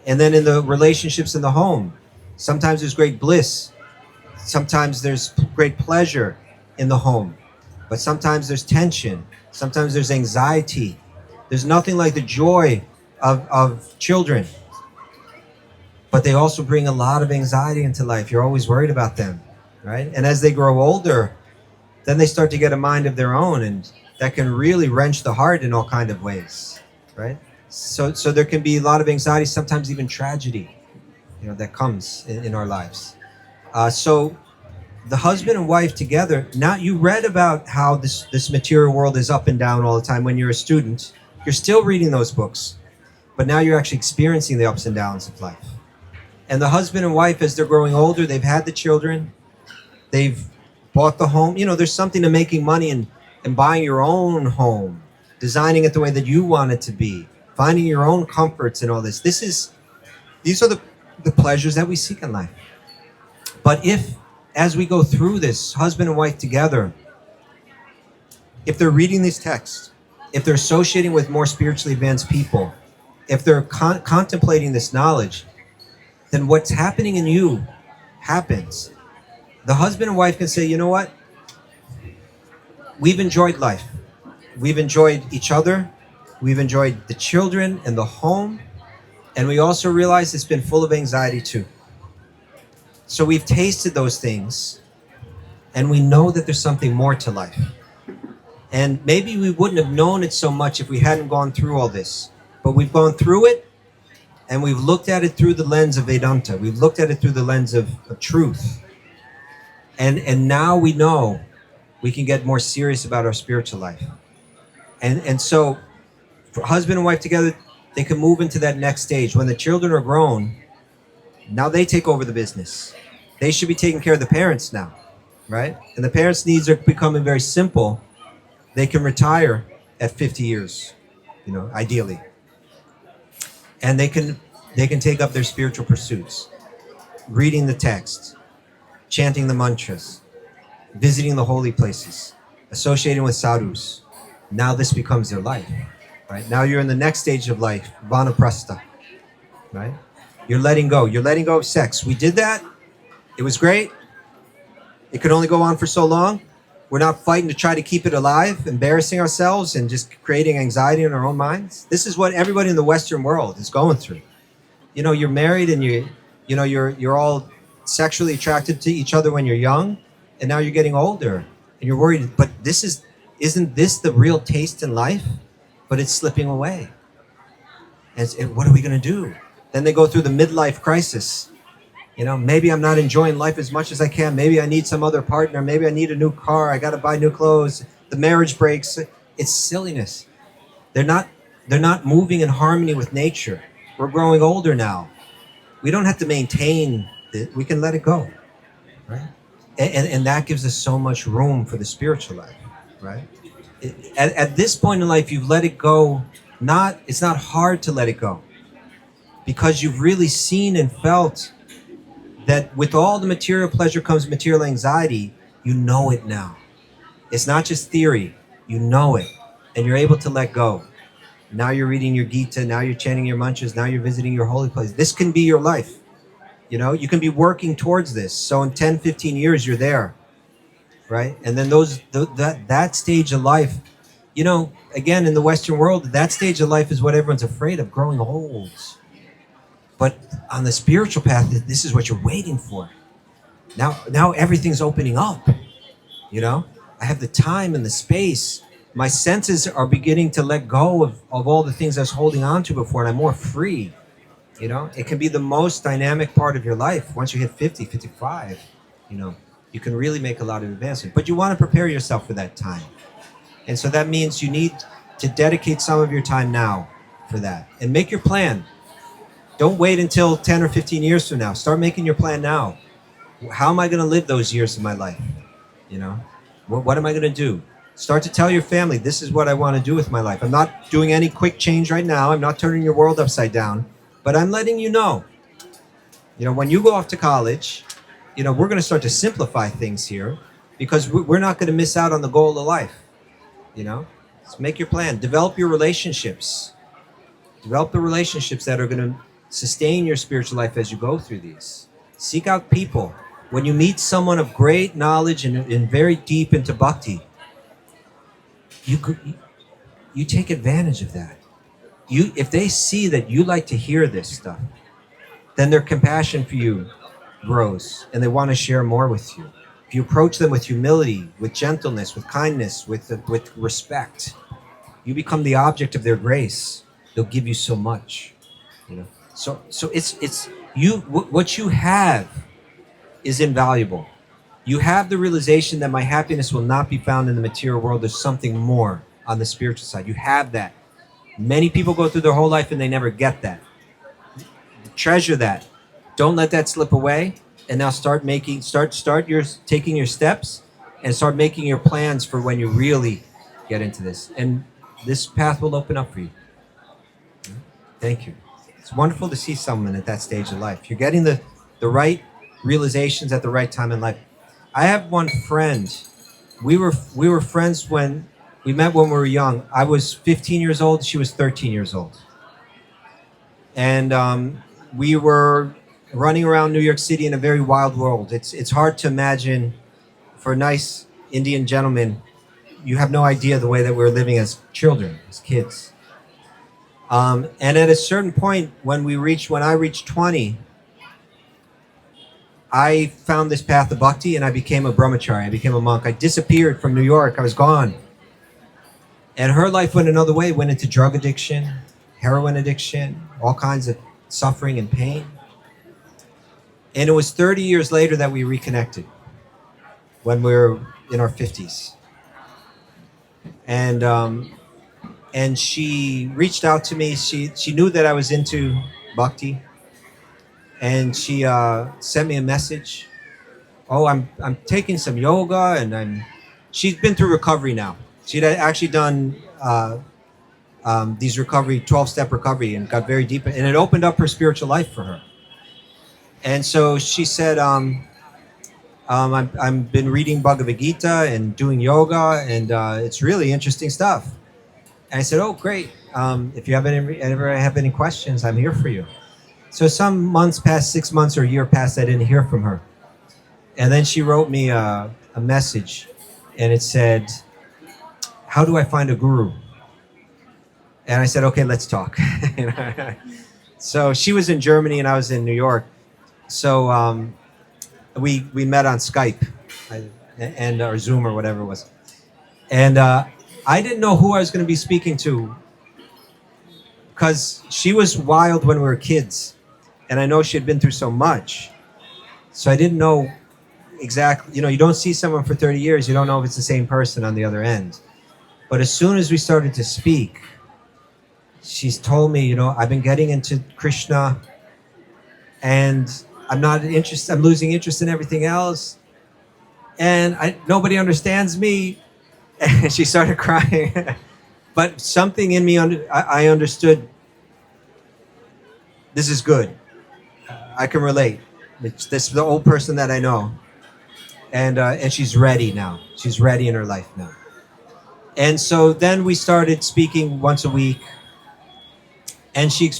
And then in the relationships in the home, sometimes there's great bliss. Sometimes there's great pleasure in the home. But sometimes there's tension. Sometimes there's anxiety. There's nothing like the joy of children. But they also bring a lot of anxiety into life. You're always worried about them, right? And as they grow older, then they start to get a mind of their own, and that can really wrench the heart in all kind of ways, right? So there can be a lot of anxiety, sometimes even tragedy, that comes in our lives. So the husband and wife together, now you read about how this material world is up and down all the time when you're a student. You're still reading those books, but now you're actually experiencing the ups and downs of life. And the husband and wife, as they're growing older, they've had the children, they've bought the home. You know, there's something to making money and buying your own home, designing it the way that you want it to be, finding your own comforts and all this. These are the pleasures that we seek in life. But if, as we go through this, husband and wife together, if they're reading these texts, if they're associating with more spiritually advanced people, if they're contemplating this knowledge, then what's happening in you happens. The husband and wife can say, you know what? We've enjoyed life. We've enjoyed each other. We've enjoyed the children and the home. And we also realize it's been full of anxiety too. So we've tasted those things, and we know that there's something more to life. And maybe we wouldn't have known it so much if we hadn't gone through all this. But we've gone through it, and we've looked at it through the lens of Vedanta. We've looked at it through the lens of truth. And now we know we can get more serious about our spiritual life. And so for husband and wife together, they can move into that next stage. When the children are grown, now they take over the business. They should be taking care of the parents now, right? And the parents' needs are becoming very simple. They can retire at 50 years, you know, ideally. And they can take up their spiritual pursuits, reading the text, chanting the mantras, visiting the holy places, associating with sadhus. Now this becomes their life, right? Now you're in the next stage of life, vanaprastha, right? You're letting go. You're letting go of sex. We did that. It was great. It could only go on for so long. We're not fighting to try to keep it alive, embarrassing ourselves and just creating anxiety in our own minds. This is what everybody in the Western world is going through. You know, you're married and you're all sexually attracted to each other when you're young, and now you're getting older and you're worried, but isn't this the real taste in life? But it's slipping away. And what are we going to do? Then they go through the midlife crisis. You know, maybe I'm not enjoying life as much as I can. Maybe I need some other partner. Maybe I need a new car. I got to buy new clothes. The marriage breaks. It's silliness. They're not moving in harmony with nature. We're growing older now. We don't have to maintain it. We can let it go, right? And that gives us so much room for the spiritual life, right? At this point in life, you've let it go. It's not hard to let it go, because you've really seen and felt that with all the material pleasure comes material anxiety. You know it now. It's not just theory. You know it, and you're able to let go. Now you're reading your Gita. Now you're chanting your mantras. Now you're visiting your holy place. This can be your life. You know, you can be working towards this. So in 10, 15 years, you're there, right? And then that stage of life, you know, again, in the Western world, that stage of life is what everyone's afraid of, growing old. But on the spiritual path, this is what you're waiting for. Now everything's opening up, you know? I have the time and the space. My senses are beginning to let go of all the things I was holding on to before, and I'm more free. You know, it can be the most dynamic part of your life. Once you hit 50, 55, you know, you can really make a lot of advancement. But you want to prepare yourself for that time. And so that means you need to dedicate some of your time now for that. And make your plan. Don't wait until 10 or 15 years from now. Start making your plan now. How am I going to live those years of my life? You know, what am I going to do? Start to tell your family, this is what I want to do with my life. I'm not doing any quick change right now. I'm not turning your world upside down. But I'm letting you know, when you go off to college, we're going to start to simplify things here, because we're not going to miss out on the goal of life. So make your plan. Develop your relationships. Develop the relationships that are going to sustain your spiritual life as you go through these. Seek out people. When you meet someone of great knowledge and very deep into bhakti, you take advantage of that. If they see that you like to hear this stuff, then their compassion for you grows and they want to share more with you. If you approach them with humility, with gentleness, with kindness, with respect, you become the object of their grace. They'll give you so much. So it's you. What you have is invaluable. You have the realization that my happiness will not be found in the material world. There's something more on the spiritual side. You have that. Many people go through their whole life and they never get that. Treasure that. don't let that slip away. And now start taking your steps and start making your plans for when you really get into this. And this path will open up for you. Thank you. It's wonderful to see someone at that stage of life. You're getting the right realizations at the right time in life. I have one friend. We were friends when we met when we were young. I was 15 years old. She was 13 years old. And we were running around New York City in a very wild world. It's hard to imagine for a nice Indian gentleman. You have no idea the way that we were living as children, as kids. And at a certain point, when I reached 20, I found this path of bhakti and I became a brahmachari. I became a monk. I disappeared from New York. I was gone. And her life went another way, went into drug addiction, heroin addiction, all kinds of suffering and pain. And it was 30 years later that we reconnected when we were in our 50s. And she reached out to me. She knew that I was into bhakti. And she sent me a message. Oh, I'm taking some yoga, and she's been through recovery now. She'd actually done these 12-step recovery, and got very deep, and it opened up her spiritual life for her. And so she said, I've been reading Bhagavad Gita and doing yoga, and it's really interesting stuff. And I said, oh, great. If you ever have any questions, I'm here for you. So some months passed, 6 months or a year passed, I didn't hear from her. And then she wrote me a message, and it said, how do I find a guru? And I said, okay, let's talk. So she was in Germany and I was in New York. So we met on Skype or Zoom or whatever it was. And I didn't know who I was going to be speaking to, because she was wild when we were kids. And I know she had been through so much. So I didn't know exactly, you don't see someone for 30 years, you don't know if it's the same person on the other end. But as soon as we started to speak, she's told me, I've been getting into Krishna and I'm losing interest in everything else. And nobody understands me. And she started crying. But something in me, I understood, this is good. I can relate. This is the old person that I know. And she's ready now. She's ready in her life now. And so then we started speaking once a week. And she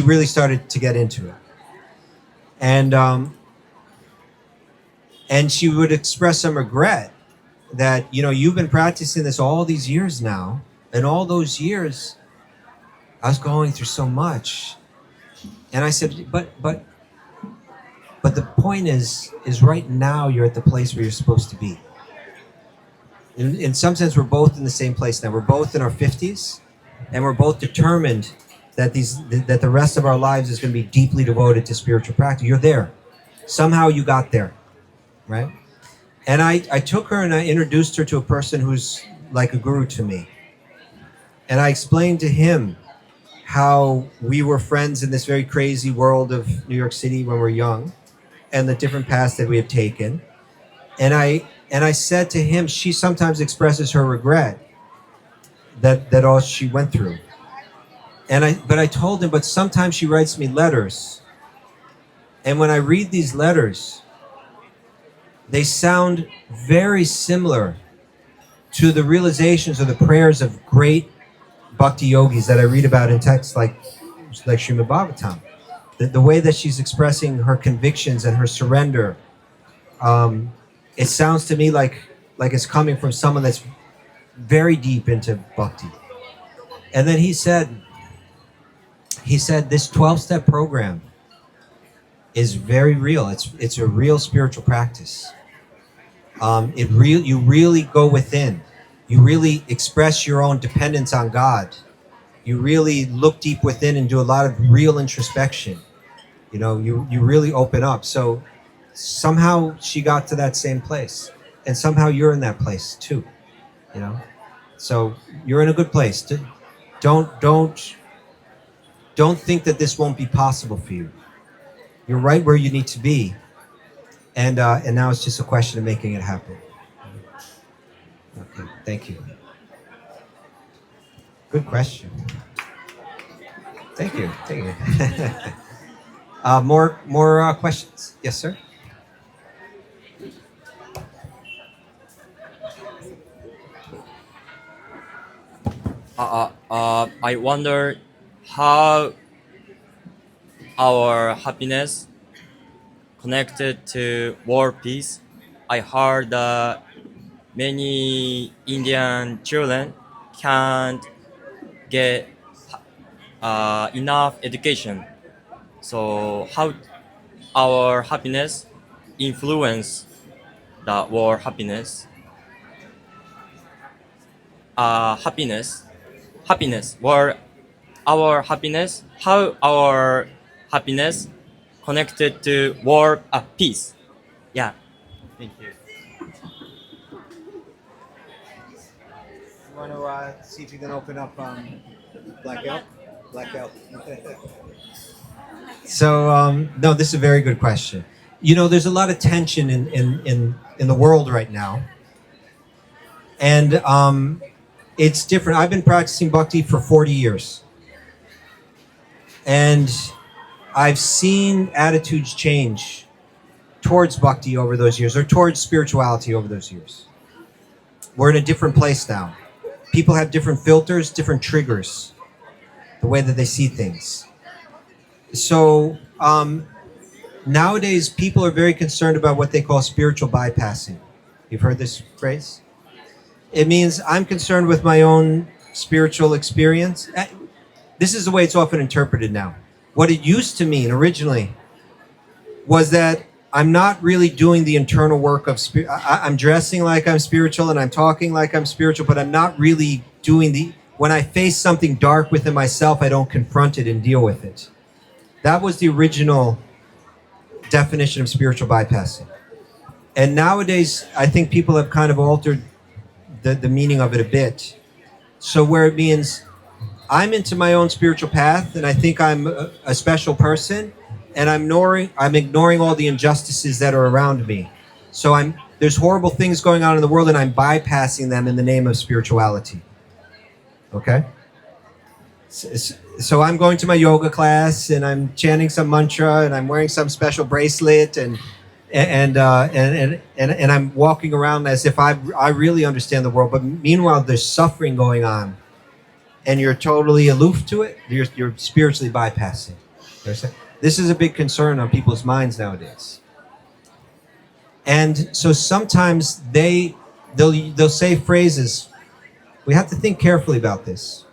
really started to get into it. And she would express some regret that, you've been practicing this all these years now. And all those years, I was going through so much. And I said, but the point is right now you're at the place where you're supposed to be. In some sense, we're both in the same place now. We're both in our 50s, and we're both determined that the rest of our lives is going to be deeply devoted to spiritual practice. You're there. Somehow you got there, right? And I took her and I introduced her to a person who's like a guru to me. And I explained to him how we were friends in this very crazy world of New York City when we were young, and the different paths that we have taken. And I said to him, she sometimes expresses her regret that all she went through. But I told him, but sometimes she writes me letters. And when I read these letters, they sound very similar to the realizations or the prayers of great bhakti yogis that I read about in texts like Srimad Bhagavatam. The way that she's expressing her convictions and her surrender, it sounds to me like it's coming from someone that's very deep into bhakti. And then he said this 12-step program is very real. It's a real spiritual practice. You really go within. You really express your own dependence on God. You really look deep within and do a lot of real introspection. You really open up. So somehow she got to that same place, and somehow you're in that place too. So you're in a good place. Don't think that this won't be possible for you. You're right where you need to be, and now it's just a question of making it happen. Okay, thank you. Good question. Thank you. Thank you. More questions? Yes, sir. I wonder how our happiness connected to world peace. I heard that many Indian children can't get enough education. So how our happiness influence the world happiness? Happiness, or our happiness, how our happiness connected to world peace. Yeah. Thank you. You want to see if you can open up Blackout? Blackout. So, no, this is a very good question. You know, there's a lot of tension in the world right now. And it's different. I've been practicing bhakti for 40 years. And I've seen attitudes change towards bhakti over those years, or towards spirituality over those years. We're in a different place now. People have different filters, different triggers, the way that they see things. So nowadays, people are very concerned about what they call spiritual bypassing. You've heard this phrase? It means I'm concerned with my own spiritual experience. This is the way it's often interpreted now. What it used to mean originally was that I'm not really doing the internal work of I'm dressing like I'm spiritual and I'm talking like I'm spiritual, but I'm not really doing when I face something dark within myself, I don't confront it and deal with it. That was the original definition of spiritual bypassing. And nowadays, I think people have kind of altered the meaning of it a bit. So where it means I'm into my own spiritual path and I think I'm a special person, and I'm ignoring all the injustices that are around me. So there's horrible things going on in the world and I'm bypassing them in the name of spirituality. Okay? So I'm going to my yoga class and I'm chanting some mantra and I'm wearing some special bracelet and I'm walking around as if I really understand the world. But meanwhile, there's suffering going on and you're totally aloof to it. You're spiritually bypassing. This is a big concern on people's minds nowadays. And so sometimes they'll say phrases. We have to think carefully about this.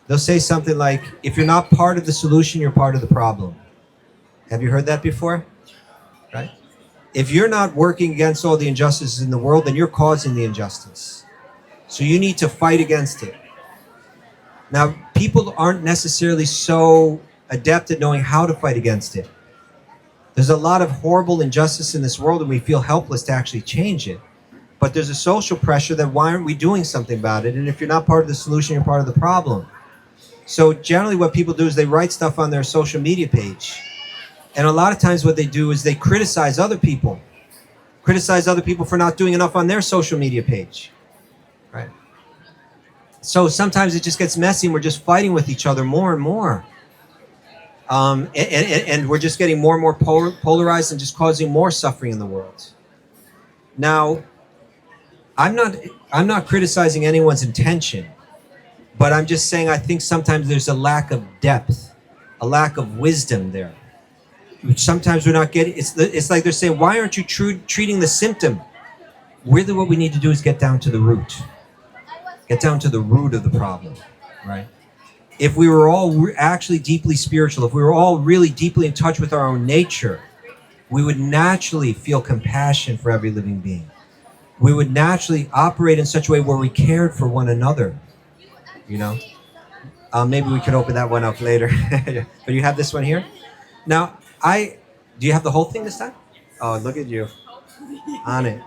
They'll say something like, if you're not part of the solution, you're part of the problem. Have you heard that before? Right? If you're not working against all the injustices in the world, then you're causing the injustice. So you need to fight against it. Now, people aren't necessarily so adept at knowing how to fight against it. There's a lot of horrible injustice in this world and we feel helpless to actually change it. But there's a social pressure that why aren't we doing something about it? And if you're not part of the solution, you're part of the problem. So generally what people do is they write stuff on their social media page. And a lot of times what they do is they criticize other people for not doing enough on their social media page. Right? So sometimes it just gets messy and we're just fighting with each other more and more. And we're just getting more and more polarized and just causing more suffering in the world. Now, I'm not criticizing anyone's intention, but I'm just saying I think sometimes there's a lack of depth, a lack of wisdom there. Sometimes we're not getting. It's like they're saying, why aren't you treating the symptom? Really, what we need to do is get down to the root. Get down to the root of the problem, right? If we were all actually deeply spiritual, if we were all really deeply in touch with our own nature, we would naturally feel compassion for every living being. We would naturally operate in such a way where we cared for one another, you know? Maybe we could open that one up later. But you have this one here? Now, do you have the whole thing this time? Oh, look at you. On it.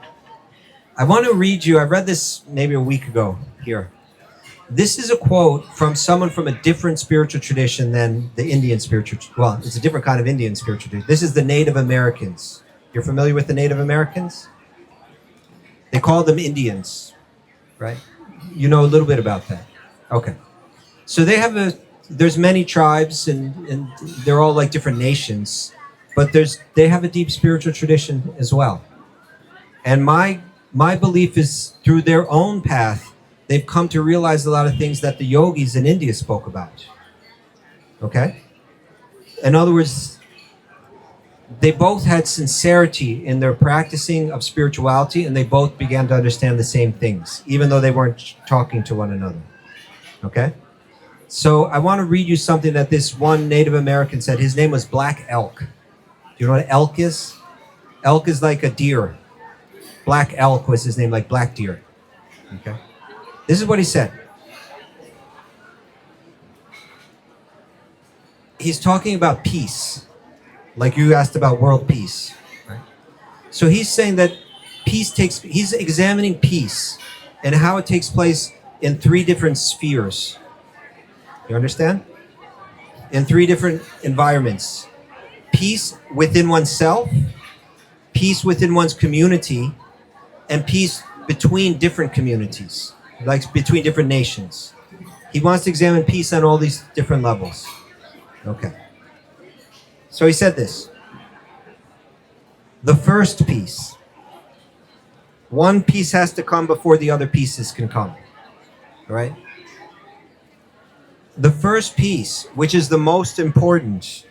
I want to read you, I read this maybe a week ago here. This is a quote from someone from a different spiritual tradition than the Indian spiritual. Well, it's a different kind of Indian spiritual tradition. This is the Native Americans. You're familiar with the Native Americans? They call them Indians, right? You know a little bit about that. Okay. So there's many tribes and they're all like different nations, but they have a deep spiritual tradition as well. And my belief is through their own path, they've come to realize a lot of things that the yogis in India spoke about. Okay? In other words, they both had sincerity in their practicing of spirituality, and they both began to understand the same things, even though they weren't talking to one another. Okay? So I want to read you something that this one Native American said. His name was Black Elk. Do you know what elk is? Elk is like a deer. Black Elk was his name, like black deer. Okay? This is what he said. He's talking about peace, like you asked about world peace. Right? So he's saying that he's examining peace and how it takes place in 3 different spheres. You understand? In 3 different environments. Peace within oneself, peace within one's community, and peace between different communities, like between different nations. He wants to examine peace on all these different levels. Okay. So he said this. The first piece. One piece has to come before the other pieces can come. All right? The first piece, which is the most important,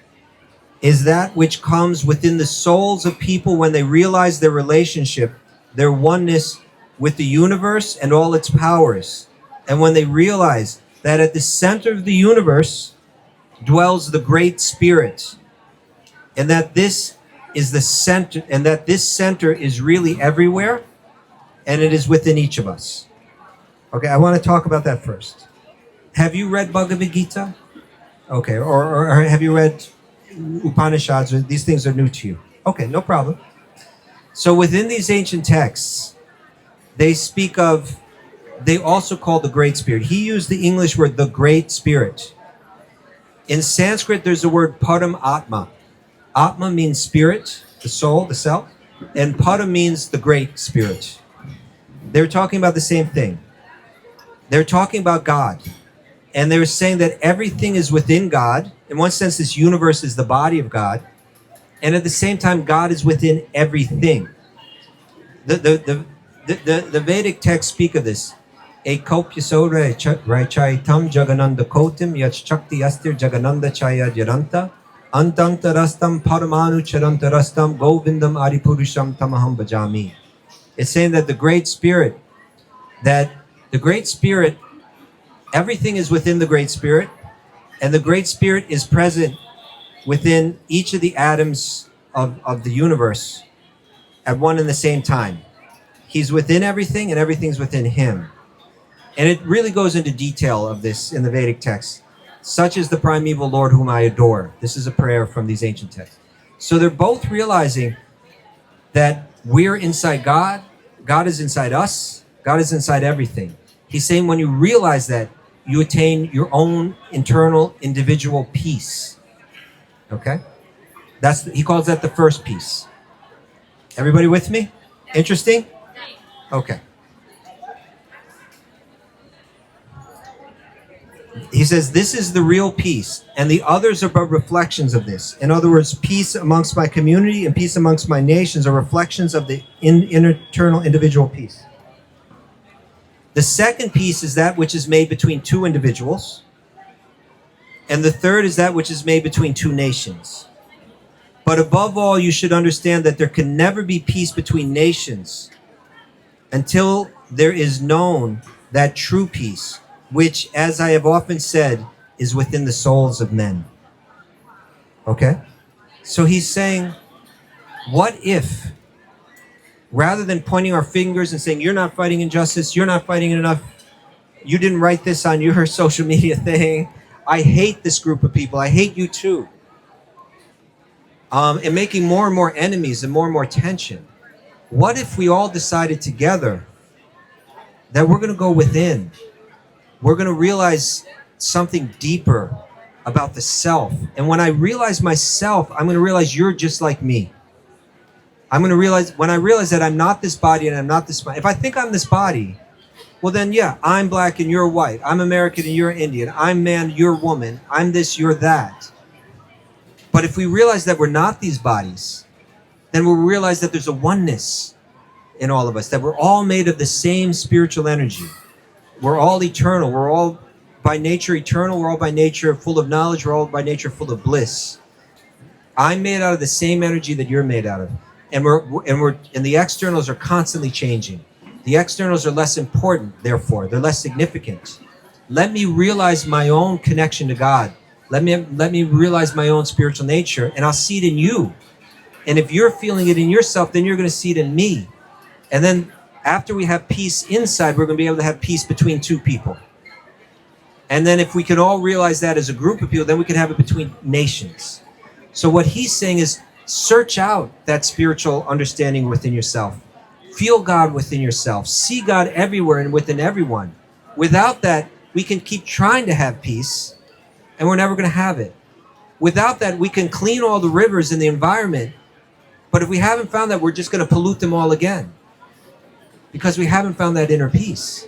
is that which comes within the souls of people when they realize their relationship, their oneness with the universe and all its powers. And when they realize that at the center of the universe dwells the Great Spirit, and that this is the center, and that this center is really everywhere, and it is within each of us. Okay, I want to talk about that first. Have you read Bhagavad Gita? Okay, or have you read Upanishads? These things are new to you. Okay, no problem. So within these ancient texts, they also call the Great Spirit. He used the English word, the Great Spirit. In Sanskrit, there's the word Param Atma. Atma means spirit, the soul, the self, and Param means the Great Spirit. They're talking about the same thing. They're talking about God. And they were saying that everything is within God. In one sense, this universe is the body of God. And at the same time, God is within everything. The Vedic texts speak of this. Ekopyaso raichaitam jagananda kotim yachchakti astir jagananda chaya yaranta antantarastam paramanu charantarastam govindam adipurusham tamaham bhajami. It's saying that the Great Spirit, everything is within the Great Spirit, and the Great Spirit is present within each of the atoms of the universe at one and the same time. He's within everything, and everything's within him. And it really goes into detail of this in the Vedic text. Such is the primeval Lord whom I adore. This is a prayer from these ancient texts. So they're both realizing that we're inside God, God is inside us, God is inside everything. He's saying when you realize that, you attain your own internal individual peace. Okay? He calls that the first piece. Everybody with me? Interesting? Okay. He says, this is the real peace, and the others are but reflections of this. In other words, peace amongst my community and peace amongst my nations are reflections of the internal individual peace. The second piece is that which is made between 2 individuals, and the third is that which is made between 2 nations. But above all, you should understand that there can never be peace between nations until there is known that true peace, which, as I have often said, is within the souls of men. Okay? So he's saying, what if, rather than pointing our fingers and saying, you're not fighting injustice, you're not fighting it enough, you didn't write this on your social media thing, I hate this group of people, I hate you too, and making more and more enemies and more tension. What if we all decided together that we're going to go within we're going to realize something deeper about the self. And when I realize myself, I'm going to realize you're just like me. I'm going to realize, when I realize that I'm not this body and I'm not this body, if I think I'm this body, well then, yeah, I'm black and you're white. I'm American and you're Indian. I'm man, you're woman. I'm this, you're that. But if we realize that we're not these bodies, then we'll realize that there's a oneness in all of us, that we're all made of the same spiritual energy. We're all eternal. We're all by nature eternal. We're all by nature full of knowledge. We're all by nature full of bliss. I'm made out of the same energy that you're made out of. And the externals are constantly changing. The externals are less important, therefore. They're less significant. Let me realize my own connection to God. Let me realize my own spiritual nature, and I'll see it in you. And if you're feeling it in yourself, then you're going to see it in me. And then after we have peace inside, we're going to be able to have peace between two people. And then if we can all realize that as a group of people, then we can have it between nations. So what he's saying is, search out that spiritual understanding within yourself. Feel God within yourself. See God everywhere and within everyone. Without that, we can keep trying to have peace, and we're never going to have it. Without that, we can clean all the rivers in the environment, but if we haven't found that, we're just going to pollute them all again, because we haven't found that inner peace,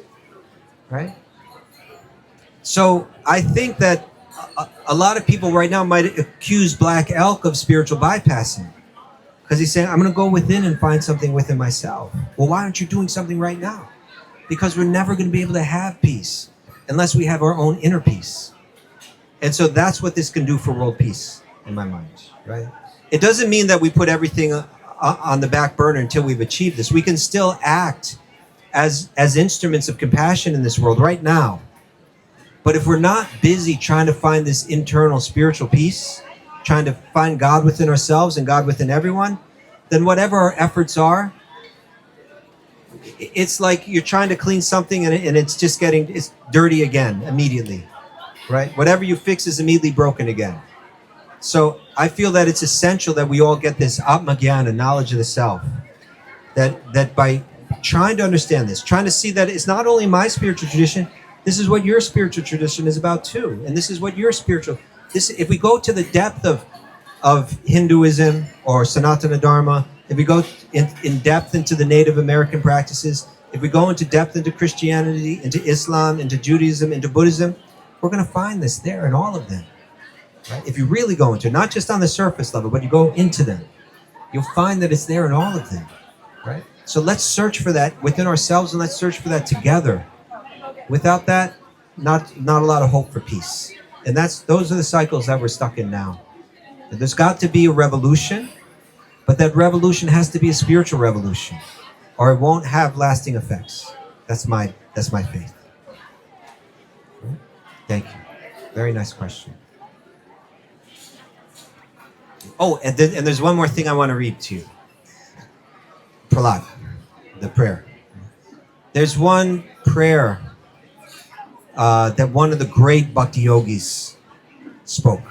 right? So I think that a lot of people right now might accuse Black Elk of spiritual bypassing, because he's saying, I'm going to go within and find something within myself. Well, why aren't you doing something right now? Because we're never going to be able to have peace unless we have our own inner peace. And so that's what this can do for world peace, in my mind, right? It doesn't mean that we put everything on the back burner until we've achieved this. We can still act as instruments of compassion in this world right now. But if we're not busy trying to find this internal spiritual peace, trying to find God within ourselves and God within everyone, then whatever our efforts are, it's like you're trying to clean something and it's just it's dirty again immediately, right? Whatever you fix is immediately broken again. So I feel that it's essential that we all get this Atma-gyana, knowledge of the self, that by trying to understand this, trying to see that it's not only my spiritual tradition, this is what your spiritual tradition is about too. And this is what your spiritual, if we go to the depth of Hinduism or Sanātana Dharma, if we go in depth into the Native American practices, if we go into depth into Christianity, into Islam, into Judaism, into Buddhism, we're going to find this there in all of them. Right? If you really go into it, not just on the surface level, but you go into them, you'll find that it's there in all of them. Right? So let's search for that within ourselves, and let's search for that together. Without that, not a lot of hope for peace. And those are the cycles that we're stuck in now. There's got to be a revolution, but that revolution has to be a spiritual revolution, or it won't have lasting effects. That's my faith. Thank you. Very nice question. Oh, and there's one more thing I want to read to you. Prahlad, the prayer. There's one prayer that one of the great bhakti yogis spoke.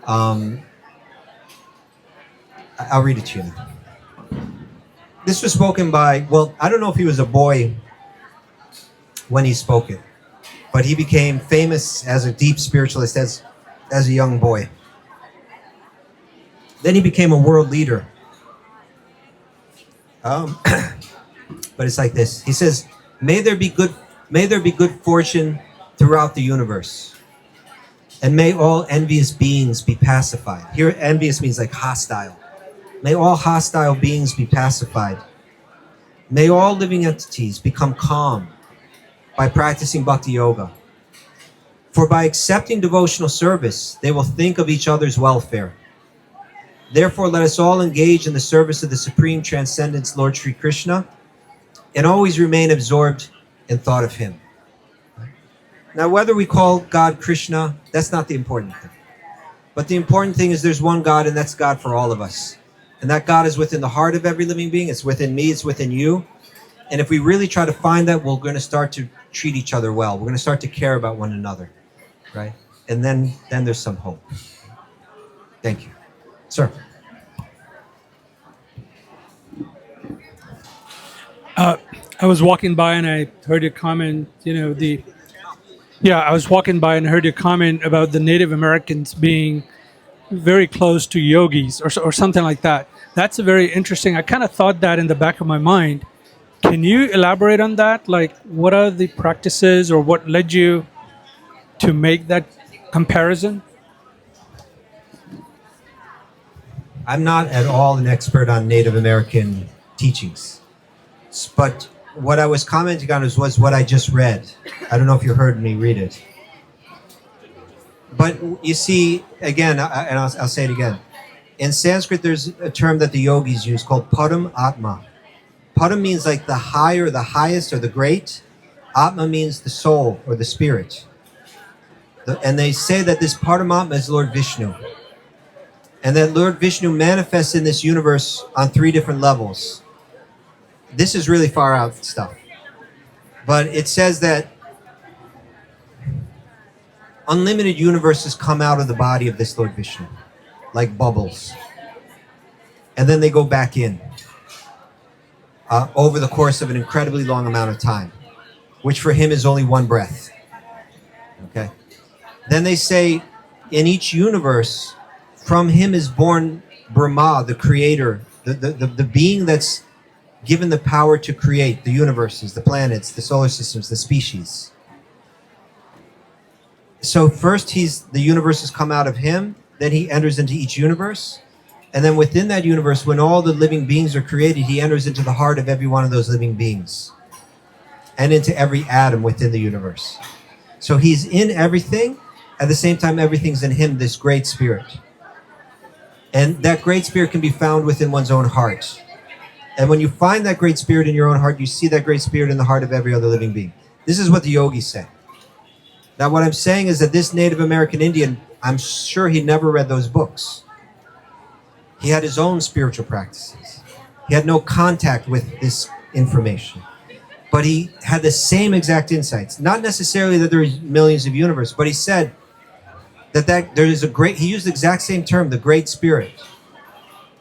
I'll read it to you now. This was spoken by, well, I don't know if he was a boy when he spoke it, but he became famous as a deep spiritualist as a young boy. Then he became a world leader. But it's like this. He says, may there be good fortune throughout the universe, and may all envious beings be pacified. Here, envious means like hostile. May all hostile beings be pacified. May all living entities become calm by practicing bhakti yoga. For by accepting devotional service, they will think of each other's welfare. Therefore, let us all engage in the service of the Supreme Transcendence, Lord Sri Krishna, and always remain absorbed in thought of him. Now, whether we call God Krishna, that's not the important thing. But the important thing is there's one God, and that's God for all of us. And that God is within the heart of every living being. It's within me. It's within you. And if we really try to find that, we're going to start to treat each other well. We're going to start to care about one another, right? And then there's some hope. Thank you. Sir. I was walking by and I heard a comment, the Yeah, I was walking by and heard your comment about the Native Americans being very close to yogis or something like that. That's a very interesting. I kind of thought that in the back of my mind. Can you elaborate on that? Like, what are the practices or what led you to make that comparison? I'm not at all an expert on Native American teachings, but what I was commenting on was what I just read. I don't know if you heard me read it. But you see, again, and I'll say it again. In Sanskrit, there's a term that the yogis use called Param Atma. Param means like the high or the highest or the great. Atma means the soul or the spirit. And they say that this Paramatma is Lord Vishnu. And that Lord Vishnu manifests in this universe on 3 different levels. This is really far out stuff. But it says that unlimited universes come out of the body of this Lord Vishnu, like bubbles. And then they go back in over the course of an incredibly long amount of time, which for him is only 1 breath. Okay. Then they say in each universe, from him is born Brahma, the creator, the being that's given the power to create the universes, the planets, the solar systems, the species. So first the universes come out of him, then he enters into each universe. And then within that universe, when all the living beings are created, he enters into the heart of every one of those living beings and into every atom within the universe. So he's in everything. At the same time, everything's in him, this great spirit. And that great spirit can be found within one's own heart. And when you find that great spirit in your own heart, you see that great spirit in the heart of every other living being. This is what the yogis say. Now, what I'm saying is that this Native American Indian, I'm sure he never read those books. He had his own spiritual practices. He had no contact with this information. But he had the same exact insights. Not necessarily that there are millions of universes, but he said that there is he used the exact same term, the Great Spirit.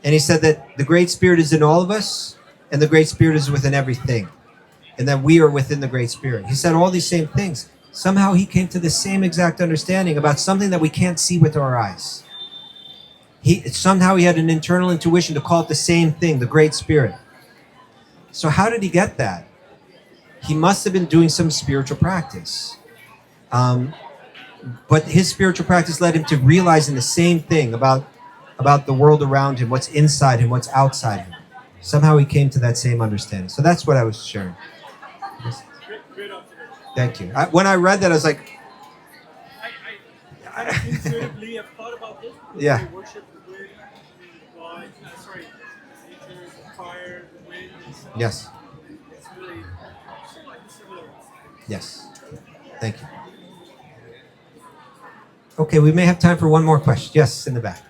And he said that the Great Spirit is in all of us, and the Great Spirit is within everything, and that we are within the Great Spirit. He said all these same things. Somehow he came to the same exact understanding about something that we can't see with our eyes. Somehow he had an internal intuition to call it the same thing, the Great Spirit. So how did he get that? He must have been doing some spiritual practice. But his spiritual practice led him to realizing the same thing about the world around him, what's inside him, what's outside him. Somehow he came to that same understanding. So that's what I was sharing. Thank you. When I read that, I was like, I intuitively have thought about this. Yeah. We worship the wind, nature, the fire, the wind, and stuff. Yes. It's really similar. Yes. Thank you. Okay, we may have time for one more question. Yes, in the back.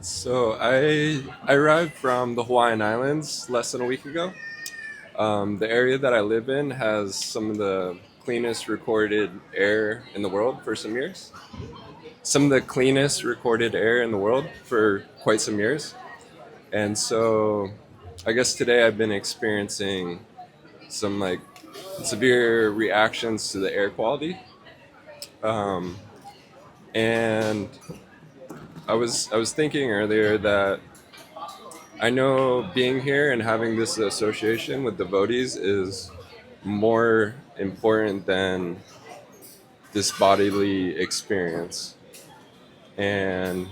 So I arrived from the Hawaiian Islands less than a week ago. The area that I live in has some of the cleanest recorded air in the world for some years. Some of the cleanest recorded air in the world for quite some years. And so I guess today I've been experiencing some like severe reactions to the air quality. And I was thinking earlier that I know being here and having this association with devotees is more important than this bodily experience. But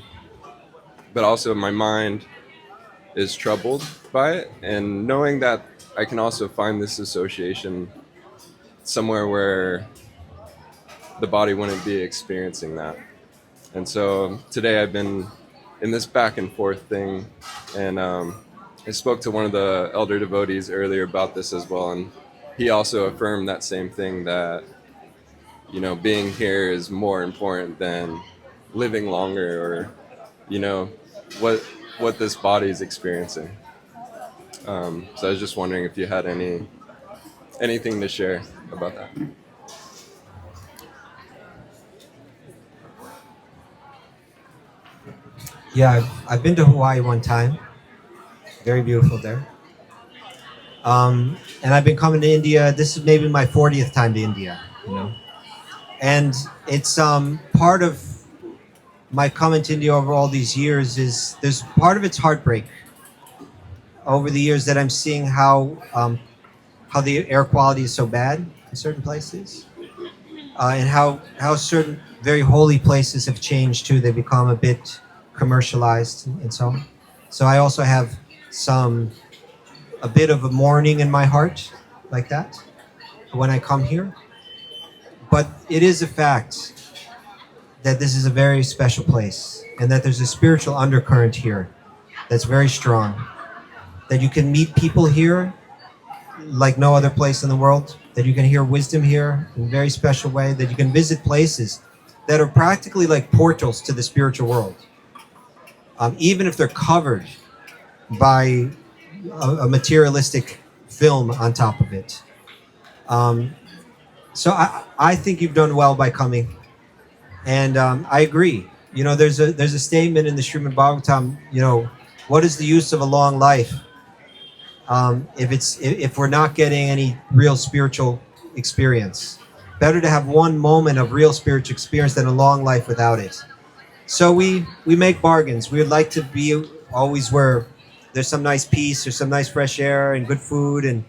also my mind is troubled by it, and knowing that I can also find this association somewhere where the body wouldn't be experiencing that. And so today I've been in this back and forth thing, and I spoke to one of the elder devotees earlier about this as well, and he also affirmed that same thing, that being here is more important than living longer, or what this body is experiencing. So I was just wondering if you had anything to share about that. Yeah, I've been to Hawaii one time. Very beautiful there. And I've been coming to India. This is maybe my 40th time to India, you know. And it's part of my coming to India over all these years is there's part of it's heartbreak over the years that I'm seeing how the air quality is so bad in certain places, and how certain very holy places have changed too. They become a bit commercialized and so on. So I also have a bit of a mourning in my heart like that when I come here. But it is a fact that this is a very special place and that there's a spiritual undercurrent here that's very strong. That you can meet people here like no other place in the world, that you can hear wisdom here in a very special way, that you can visit places that are practically like portals to the spiritual world, even if they're covered by a materialistic film on top of it. So I think you've done well by coming, and I agree. You know, there's a statement in the Srimad Bhagavatam. You know, what is the use of a long life if we're not getting any real spiritual experience? Better to have one moment of real spiritual experience than a long life without it. So we make bargains. We would like to be always where there's some nice peace or some nice fresh air and good food and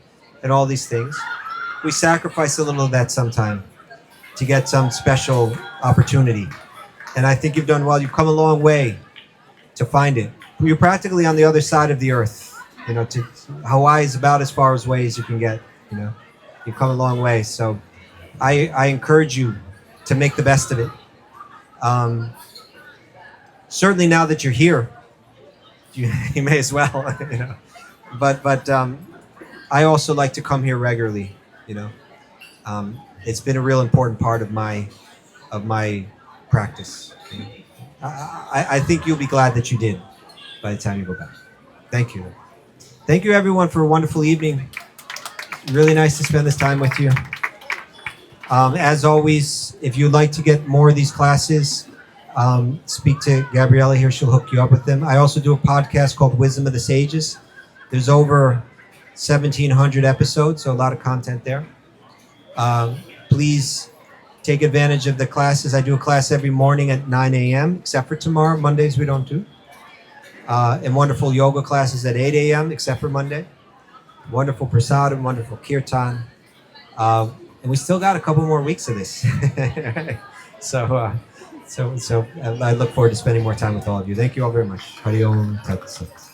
all these things. We sacrifice a little of that sometime to get some special opportunity. And I think you've done well. You've come a long way to find it. You're practically on the other side of the earth. You know, to Hawaii is about as far away as you can get. You know, you've come a long way. So I encourage you to make the best of it. Certainly now that you're here, you may as well. You know, but I also like to come here regularly. You know, it's been a real important part of my practice. You know? I think you'll be glad that you did by the time you go back. Thank you. Thank you, everyone, for a wonderful evening. Really nice to spend this time with you. As always, if you'd like to get more of these classes, speak to Gabriella here. She'll hook you up with them. I also do a podcast called Wisdom of the Sages. There's over 1,700 episodes, so a lot of content there. Please take advantage of the classes. I do a class every morning at 9 a.m., except for tomorrow. Mondays we don't do. And wonderful yoga classes at 8 a.m., except for Monday. Wonderful prasadam, wonderful kirtan. And we still got a couple more weeks of this. So I look forward to spending more time with all of you. Thank you all very much. Hari Om Tat Sat.